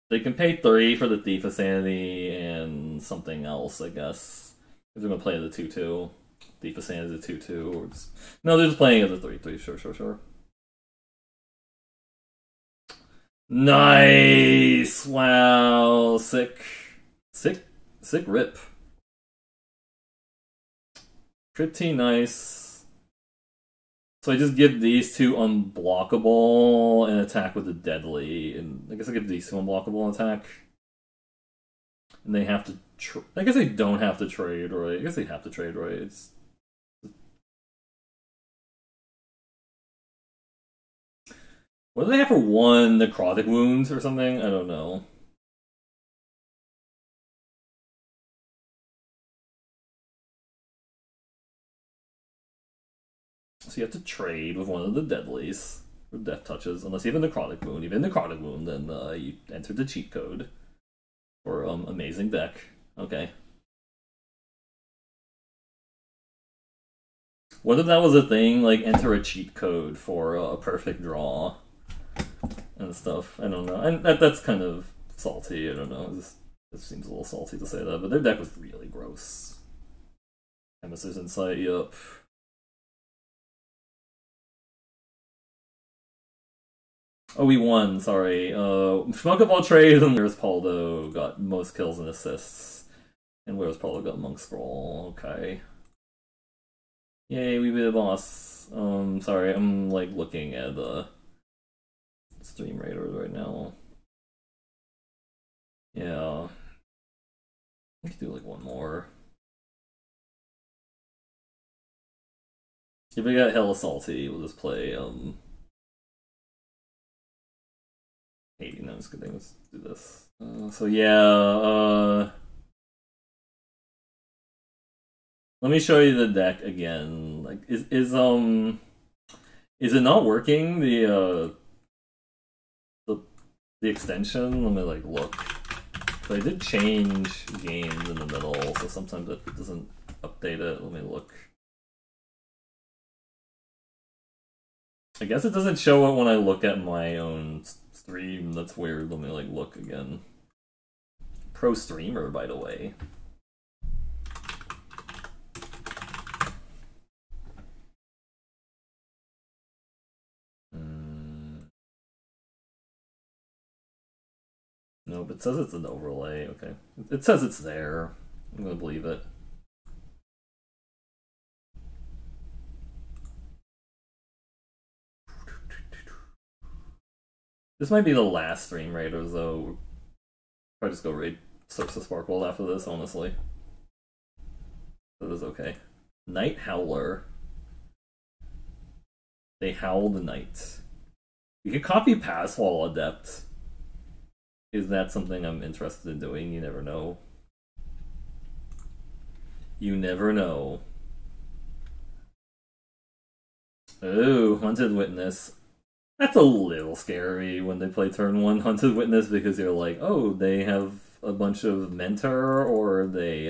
They can pay 3 for the Thief of Sanity and something else, I guess. If they're gonna play the 2/2. Thief of Sanity is a 2/2. Or just... No, they're just playing as a 3/3. Sure. Nice! Wow. Sick rip. Pretty nice. So I just give these 2 unblockable and attack with the deadly. And I guess I give these 2 unblockable and attack. And they have to... I guess they don't have to trade, right? I guess they have to trade, right? It's... What do they have for 1 necrotic wounds or something? I don't know. So you have to trade with one of the deadlies for death touches, unless you have a necrotic wound. If you have a necrotic wound, then you enter the cheat code for amazing deck. Okay. What if that was a thing, like enter a cheat code for a perfect draw and stuff? I don't know. And that's kind of salty. I don't know. It seems a little salty to say that, but their deck was really gross. Emissary's Insight, yup. Oh, we won, sorry. Schmuck of all trades and Where's Paldo got most kills and assists. And Where's Paldo got Monk Scroll, okay. Yay, we beat a boss. Sorry, I'm like looking at the stream raiders right now. Yeah. I could do like one more. If we got hella salty, we'll just play 80. No, it's a good thing. Let's do this. So yeah, let me show you the deck again. Like, is it not working? The extension. Let me like look. But I did change games in the middle, so sometimes it doesn't update it. Let me look. I guess it doesn't show it when I look at my own stream. That's weird. Let me like look again. Pro streamer, by the way. Oh, but it says it's an overlay. Okay. It says it's there. I'm gonna believe it. This might be the last Stream Raiders, though. I'll just go raid Search the Sparkle after this, honestly. That is okay. Night Howler. They howl the night. You can copy Passwall Adept. Is that something I'm interested in doing? You never know. You never know. Oh, Hunted Witness. That's a little scary when they play turn 1 Hunted Witness, because you're like, oh, they have a bunch of Mentor, or they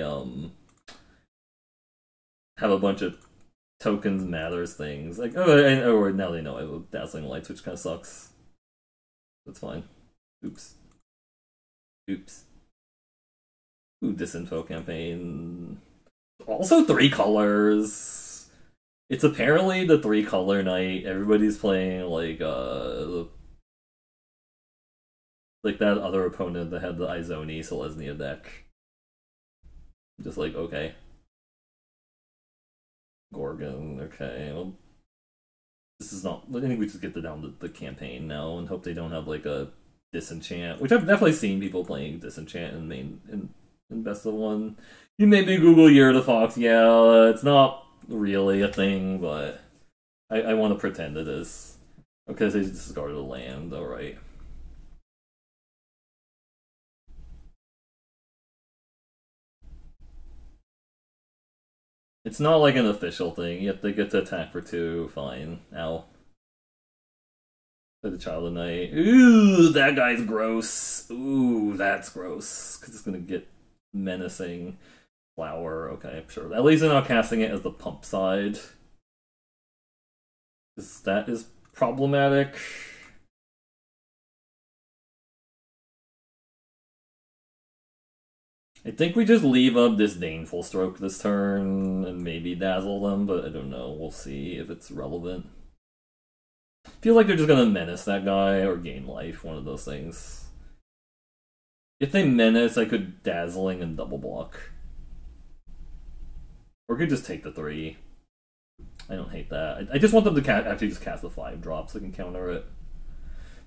have a bunch of tokens matters things. Like, oh, or now they know I have Dazzling Lights, which kind of sucks. That's fine. Oops. Oops. Ooh, Disinfo campaign. Also 3 colors. It's apparently the 3-color night. Everybody's playing like that other opponent that had the Izoni Selesnya deck. Just like, okay. Gorgon, okay. Well, this is not. I think we just get down to the campaign now and hope they don't have like a Disenchant, which I've definitely seen people playing Disenchant in main in best of 1. You maybe Google Year of the Fox. Yeah, it's not really a thing, but I want to pretend it is. Okay, so they discarded a land, alright. It's not like an official thing. You have to get to attack for 2, fine. Ow. Play the Child of Night. Ooh, that guy's gross. Ooh, that's gross. Because it's gonna get menacing. Flower, okay, sure. At least they're not casting it as the pump side. That is problematic. I think we just leave up Disdainful Stroke this turn and maybe dazzle them, but I don't know. We'll see if it's relevant. I feel like they're just gonna menace that guy or gain life, one of those things. If they menace, I could Dazzling and double block. Or could just take the 3. I don't hate that. I just want them to actually just cast the 5-drop so I can counter it.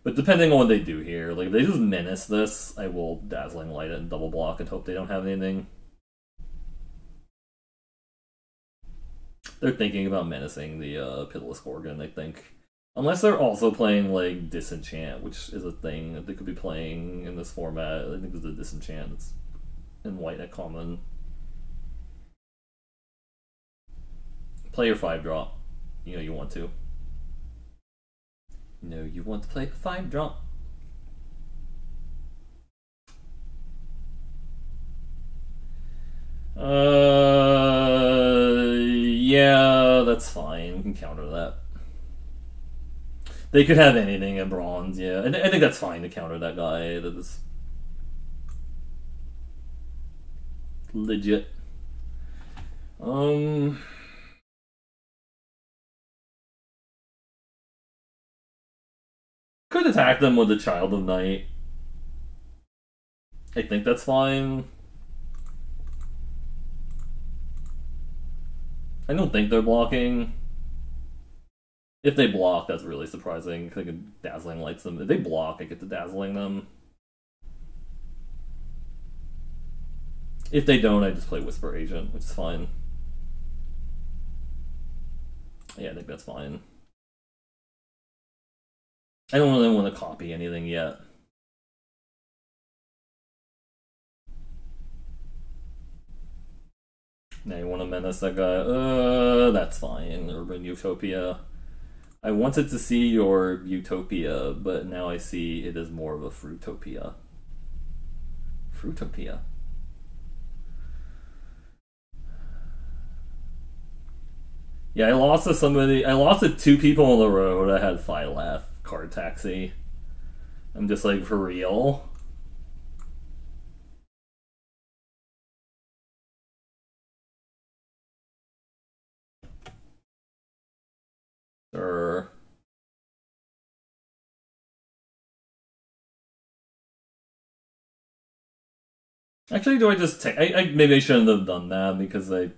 But depending on what they do here, like if they just menace this, I will Dazzling Light it and double block and hope they don't have anything. They're thinking about menacing the Pitiless Gorgon, I think. Unless they're also playing like Disenchant, which is a thing that they could be playing in this format. I think there's a Disenchant that's in white at common. Play your 5-drop. You know you want to. No, you want to play a 5-drop. Yeah, that's fine. We can counter that. They could have anything in bronze, yeah. I think that's fine to counter that guy. That is legit. Could attack them with the Child of Night. I think that's fine. I don't think they're blocking. If they block, that's really surprising. I could Dazzling Lights them. If they block, I get to Dazzling them. If they don't, I just play Whisper Agent, which is fine. Yeah, I think that's fine. I don't really want to copy anything yet. Now you want to menace that guy? That's fine. Urban Utopia. I wanted to see your Utopia, but now I see it is more of a Fruitopia. Fruitopia. Yeah, I lost to somebody. I lost to 2 people on the road. I had Phylath Card Taxi. I'm just like, for real? Sure. Actually, do I just take... maybe I shouldn't have done that, because I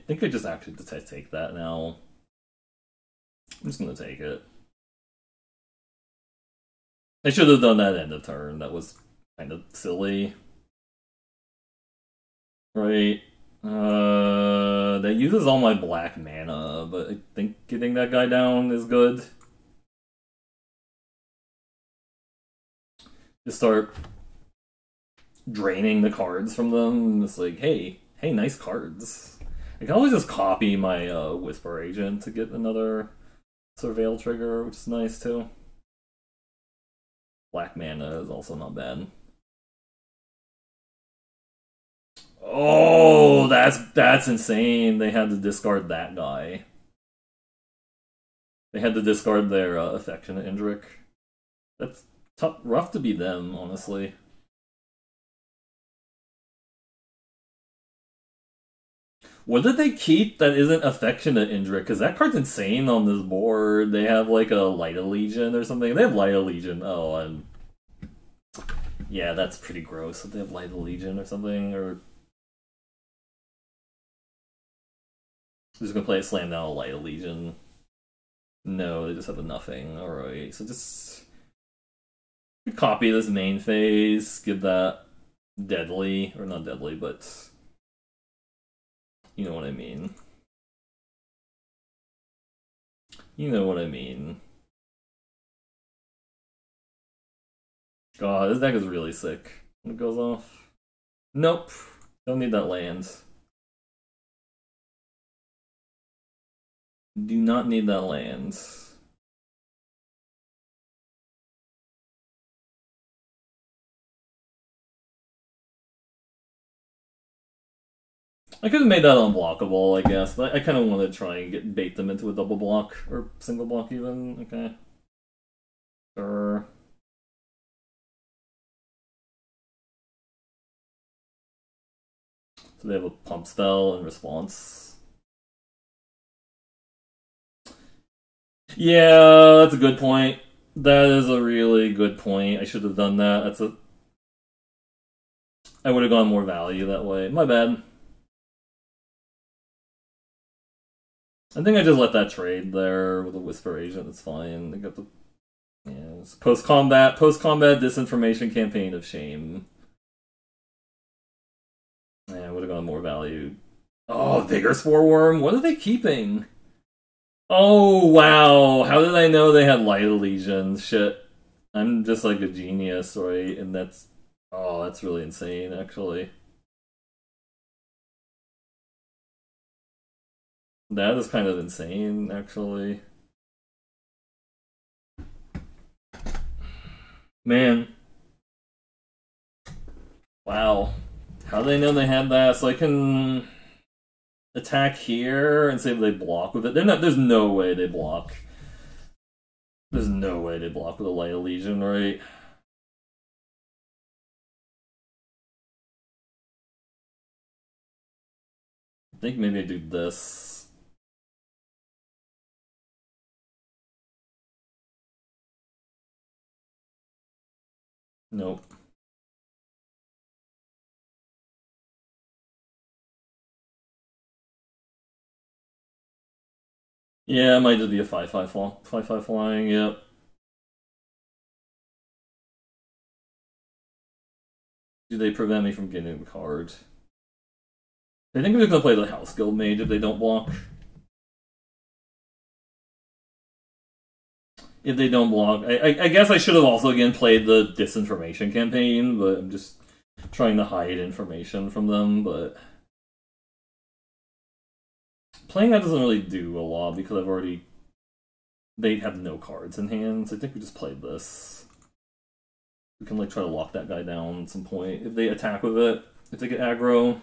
think I just actually take that now. I'm just gonna take it. I should have done that end of turn. That was kind of silly. Right. That uses all my black mana, but I think getting that guy down is good. Just start draining the cards from them. It's like, hey, nice cards. I can always just copy my Whisper Agent to get another Surveil trigger, which is nice too. Black mana is also not bad. Oh, that's insane. They had to discard that guy. They had to discard their Affectionate Indrik. That's rough to be them, honestly. What did they keep that isn't Affectionate Indrik? Because that card's insane on this board. They have like a Light Allegiant or something. They have Light Allegiant. Oh, and yeah, that's pretty gross. That they have Light Allegiant or something, or just gonna play a Slam Down a Light Allegiant. No, they just have a nothing. Alright, so just copy this main phase, give that deadly, or not deadly, but you know what I mean. You know what I mean. God, this deck is really sick when it goes off. Nope. Don't need that land. Do not need that land. I could have made that unblockable, I guess, but I kind of want to try and bait them into a double block, or single block even. Okay. Sure. So they have a pump spell in response. Yeah, that's a good point. That is a really good point. I should have done that. I would have gone more value that way. My bad. I think I just let that trade there with a Whisper Agent. It's fine. They got the post-combat disinformation campaign of shame. Yeah, I would have gone more value. Oh, Vigor Spore Worm? What are they keeping? Oh, wow. How did I know they had Light Allegiance? Shit. I'm just like a genius, right? And that's... Oh, that's really insane, actually. That is kind of insane, actually. Man. Wow. How do they know they had that? So I can attack here and say they block with it. There's no way they block. There's no way they block with a Light Allegiant, right? I think maybe I do this. Nope. Yeah, it might just be a 5/5 flying, yep. Do they prevent me from getting the card? I think they're gonna play the House Guild Mage if they don't block. If they don't block, I guess I should have also again played the disinformation campaign, but I'm just trying to hide information from them, but playing that doesn't really do a lot because they have no cards in hand, so I think we just played this. We can like try to lock that guy down at some point if they attack with it, if they get aggro.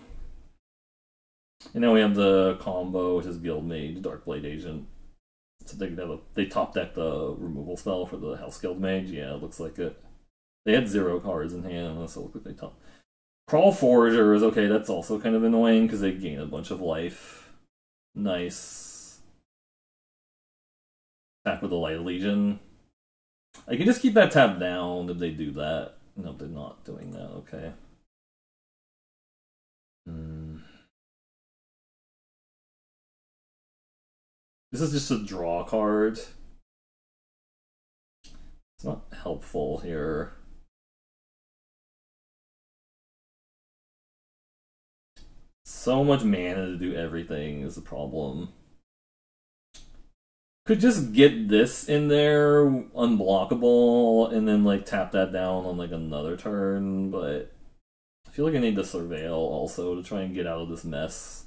And now we have the combo, which is Guild Mage, Darkblade Agent. So they top deck the removal spell for the House Guild Mage. Yeah, it looks like it. They had 0 cards in hand, so it looks like they top. Crawl Forager is okay. That's also kind of annoying because they gain a bunch of life. Nice. Attack with the Light Legion. I can just keep that tapped down if they do that. No, they're not doing that. Okay. This is just a draw card. It's not helpful here. So much mana to do everything is the problem. Could just get this in there unblockable and then like tap that down on like another turn, but I feel like I need to Surveil also to try and get out of this mess.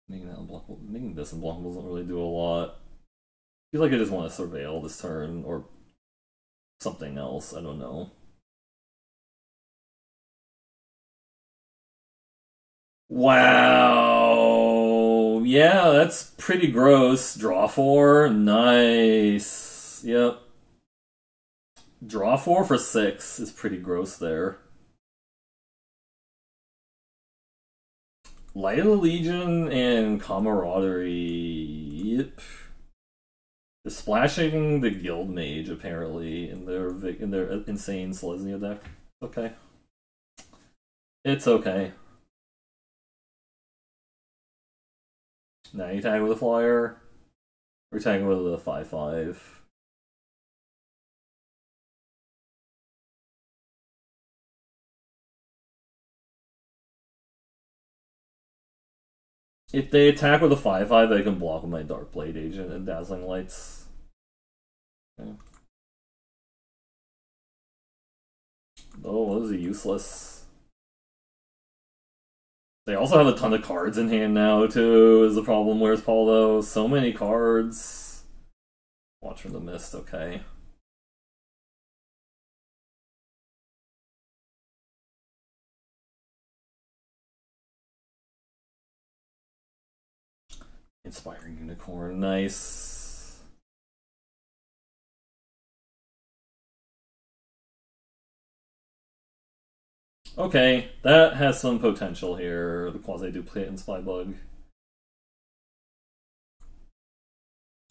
Making this unblockable doesn't really do a lot. I feel like I just want to Surveil this turn or something else, I don't know. Wow. Yeah, that's pretty gross. Draw 4. Nice. Yep. Draw 4 for 6 is pretty gross there. Light of the Legion and Camaraderie. Yep. They're splashing the Guild Mage apparently in their insane Selesnya deck. Okay. It's okay. Now you tag with a flyer. We're tagging with a 5/5. If they attack with a 5/5, I can block with my Darkblade Agent and Dazzling Lights. Okay. Oh, those are useless. They also have a ton of cards in hand now, too, is the problem. Where's Paulo? So many cards. Watch for the Mist, okay. Inspiring Unicorn, nice. Okay, that has some potential here, the Quasi-Duplicate and Spybug.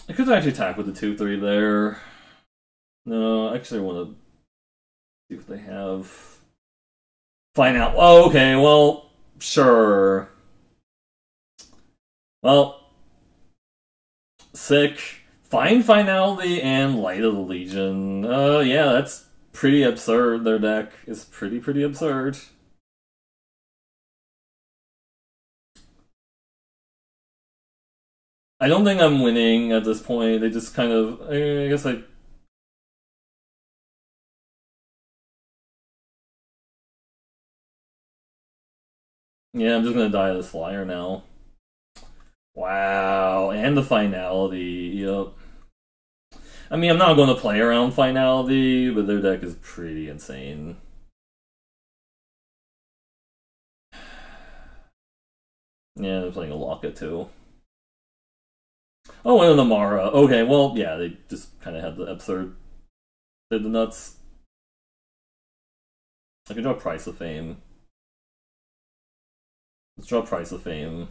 I could actually attack with the 2/3 there. No, actually I want to see what they have. Find out. Oh, okay, well, sure. Well, sick. Find Finality and Light of the Legion. Yeah, that's pretty absurd. Their deck is pretty absurd. I don't think I'm winning at this point. They just kind of, I guess I... Yeah, I'm just gonna die of this flyer now. Wow, and the Finality, yep. I mean, I'm not going to play around Finality, but their deck is pretty insane. Yeah, they're playing a Locket too. Oh, and an Amara. Okay, well, yeah, they just kind of had the absurd... Did the nuts. I could draw Price of Fame. Let's draw Price of Fame.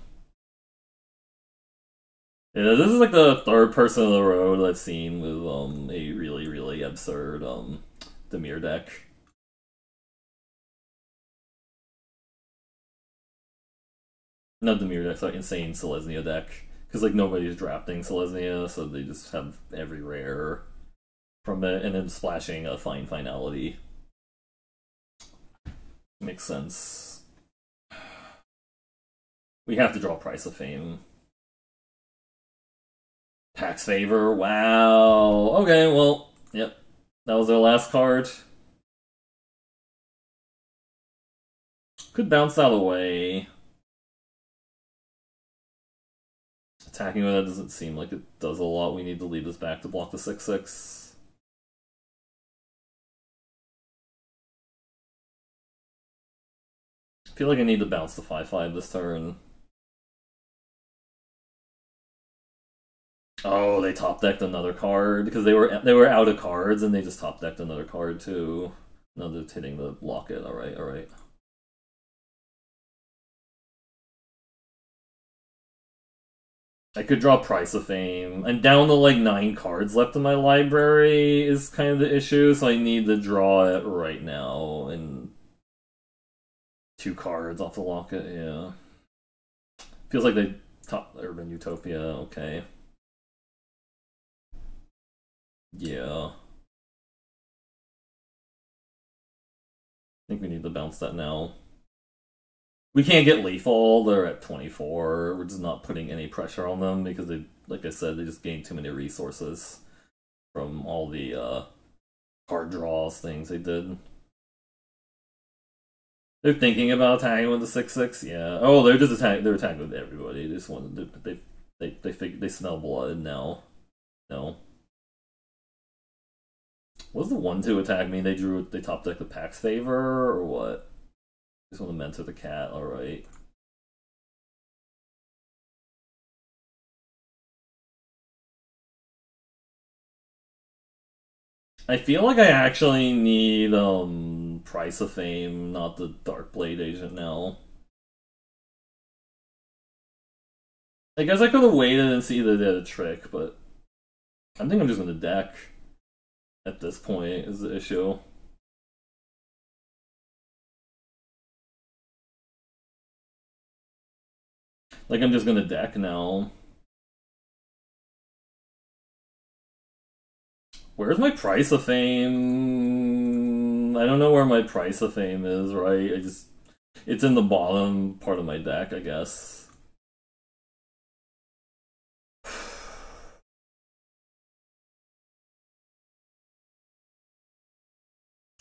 Yeah, this is like the third person on the road I've seen with a really absurd Dimir deck. Not Dimir deck, sorry, insane Selesnya deck. Because like nobody's drafting Selesnya, so they just have every rare from it, and then splashing a Find Finality. Makes sense. We have to draw Price of Fame. Pax Favor, wow. Okay, well, yep. That was their last card. Could bounce that away. Attacking with that doesn't seem like it does a lot. We need to lead this back to block the 6/6. I feel like I need to bounce the 5/5 this turn. Oh, they top decked another card because they were out of cards and they just top decked another card too. No, they're hitting the Locket. All right, all right. I could draw Price of Fame. I'm down to like 9 cards left in my library is kind of the issue, so I need to draw it right now. And 2 cards off the locket, yeah. Feels like they top Urban Utopia, okay. Yeah. I think we need to bounce that now. We can't get lethal. They're at 24. We're just not putting any pressure on them because they, like I said, they just gained too many resources from all the card draws things they did. They're thinking about attacking with the 6/6. Yeah. Oh, they're just attacking. They're attacking with everybody. They just want they smell blood now. No. What does the 1/2 attack mean? They top deck the Pax Favor or what? Just want to mentor the cat. All right. I feel like I actually need Price of Fame, not the Darkblade agent now. I guess I could have waited and see that they had a trick, but I think I'm just gonna deck at this point is the issue. Like I'm just gonna deck now. Where's my Price of Fame? I don't know where my Price of Fame is, right? It's in the bottom part of my deck, I guess.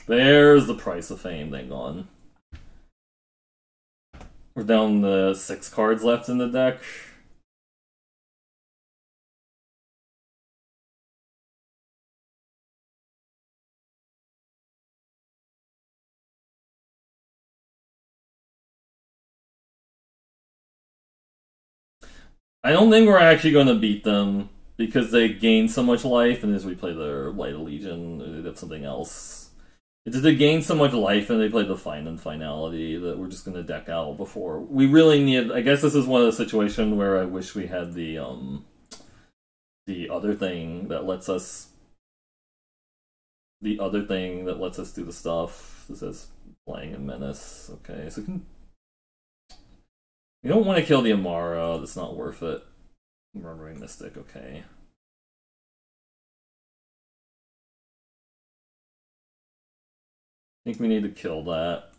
There's the Price of Fame thing gone. We're down to 6 cards left in the deck. I don't think we're actually going to beat them because they gain so much life, and as we play their Light of Legion, they have something else. It's just they gain so much life, and they play the Fine and Finality that we're just going to deck out before. We really need. I guess this is one of the situations where I wish we had the other thing that lets us. The other thing that lets us do the stuff. This is playing a Menace. Okay, so we can. We don't want to kill the Amara, that's not worth it. Murmuring Mystic, okay. I think we need to kill that.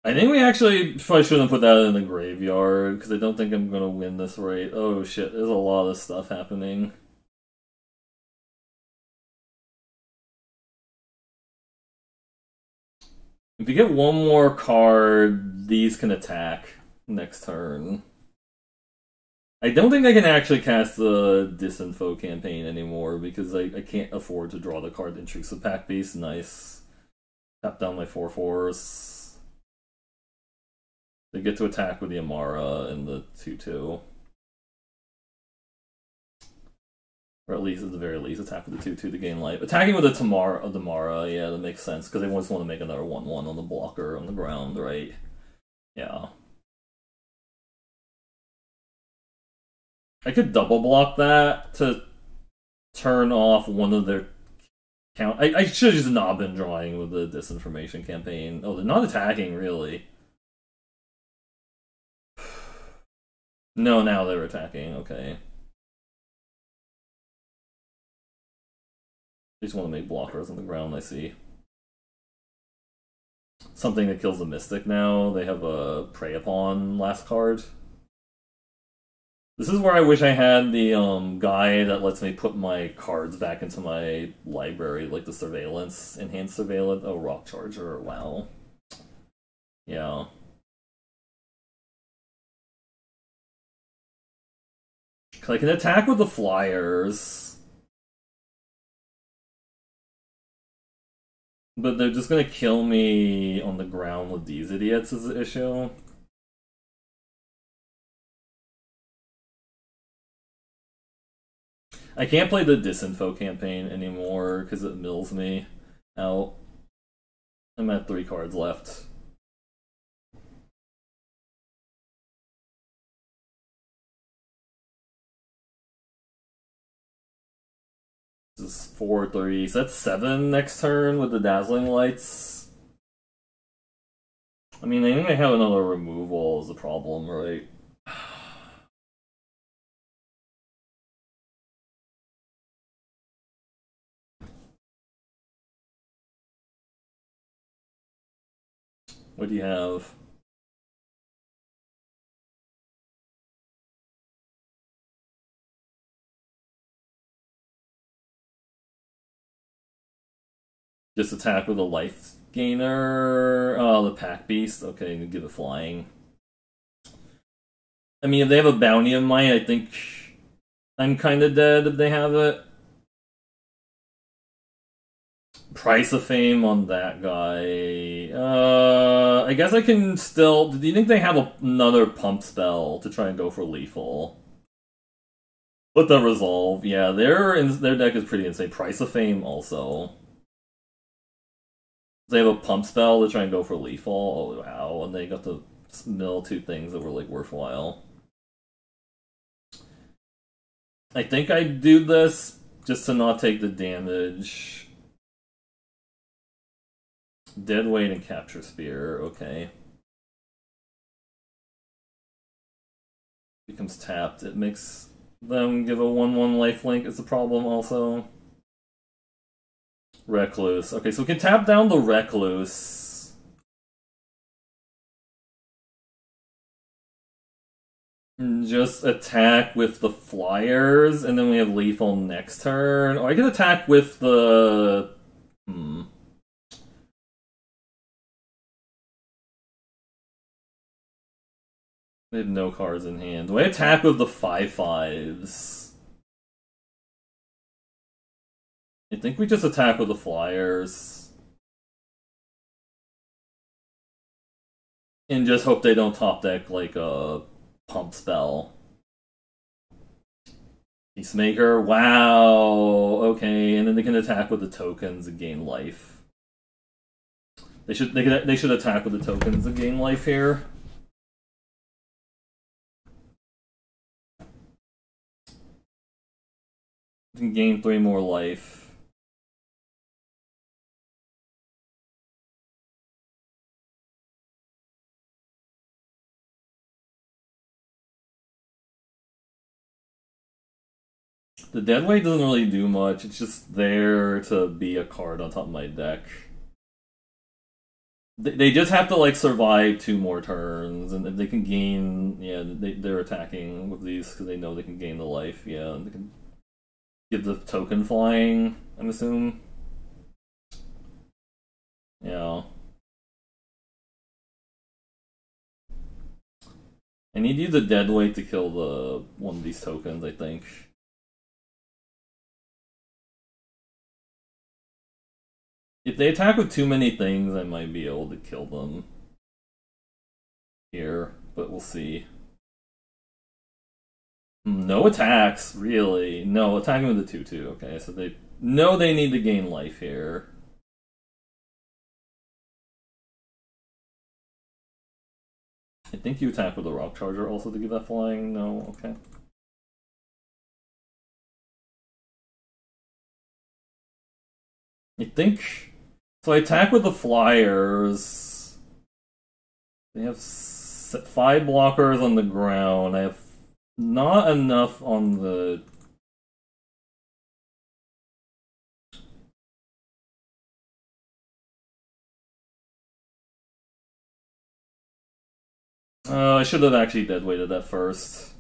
I think we actually probably shouldn't put that in the graveyard, because I don't think I'm going to win this right. Oh shit, there's a lot of stuff happening. If you get one more card, these can attack next turn. I don't think I can actually cast the Disinfo campaign anymore because I can't afford to draw the card Intrusive Pack Beast. Nice. Tap down my 4/4s. They get to attack with the Amara and the 2/2. Or at least, at the very least, attack with the 2/2 to gain life. Attacking with a Damara, yeah, that makes sense, because they just want to make another 1/1 on the blocker on the ground, right? Yeah. I could double block that to turn off one of their count. I should have just not been drawing with the Disinformation campaign. Oh, they're not attacking, really. No, now they're attacking, okay. They just want to make blockers on the ground, I see. Something that kills the Mystic now. They have a Prey Upon last card. This is where I wish I had the guy that lets me put my cards back into my library, like the Surveillance, Enhanced Surveillance. Oh, Rock Charger, wow. Yeah. I can attack with the Flyers. But they're just gonna kill me on the ground with these idiots is the issue. I can't play the Disinfo campaign anymore because it mills me out. I'm at 3 cards left. This is 4-3, so that's 7 next turn with the Dazzling Lights. I mean, I think I have another removal is the problem, right? What do you have? Just attack with a life gainer. Oh, the Pack Beast. Okay, give it flying. I mean, if they have a Bounty of Might, I think I'm kind of dead if they have it. Price of Fame on that guy. I guess I can still... Do you think they have another pump spell to try and go for lethal? With the Resolve, yeah, their deck is pretty insane. Price of Fame also. They have a pump spell to try and go for lethal. Oh wow, and they got to mill 2 things that were like worthwhile. I think I do this just to not take the damage. Deadweight and Capture Spear, okay. Becomes tapped. It makes them give a 1/1 lifelink is the problem also. Recluse. Okay, so we can tap down the Recluse. And just attack with the Flyers, and then we have lethal next turn. Or I can attack with the... They have no cards in hand. Do I attack with the 5/5s? I think we just attack with the Flyers. And just hope they don't top deck like a pump spell. Peacemaker, wow, okay, and then they can attack with the tokens and gain life. They should attack with the tokens and gain life here. Can gain 3 more life. The Deadweight doesn't really do much, it's just there to be a card on top of my deck. They just have to like survive 2 more turns, and they can gain, yeah, they're attacking with these because they know they can gain the life, yeah, and they can give the token flying, I'm assuming. Yeah. I need to use the Deadweight to kill the one of these tokens, I think. If they attack with too many things, I might be able to kill them here, but we'll see. No attacks, really. No, attacking with the 2/2. Okay, so they know they need to gain life here. I think you attack with the Rock Charger also to give that flying. No, okay. I think... So I attack with the Flyers. They have 5 blockers on the ground. I have not enough on the... I should have actually deadweighted that first.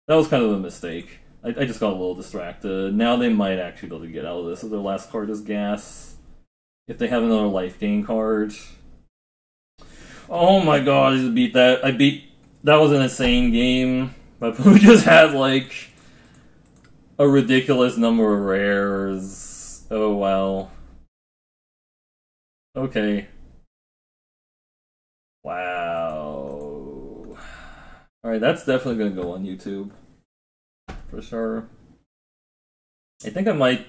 That was kind of a mistake. I just got a little distracted. Now they might actually be able to get out of this. So their last card is Gas. If they have another life gain card. Oh my god, I just beat that. That was an insane game. But who just had like a ridiculous number of rares. Oh wow. Okay. Wow. Alright, that's definitely gonna go on YouTube. For sure. I think I might...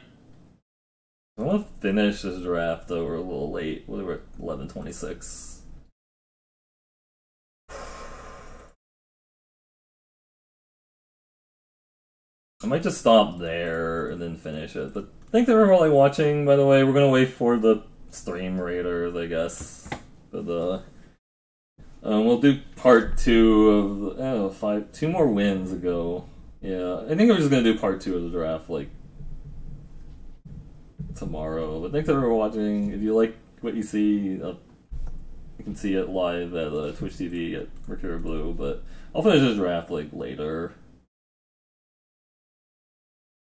I want to finish this draft though. We're a little late. We're at 11:26. I might just stop there and then finish it. But thanks everyone for watching. By the way, we're gonna wait for the stream raiders, I guess. For the we'll do part 2 of 2 more wins ago. Yeah, I think we're just gonna do part 2 of the draft like tomorrow. But thanks everyone for watching. If you like what you see, you can see it live at Twitch TV at Mercury Blue. But I'll finish this draft like later.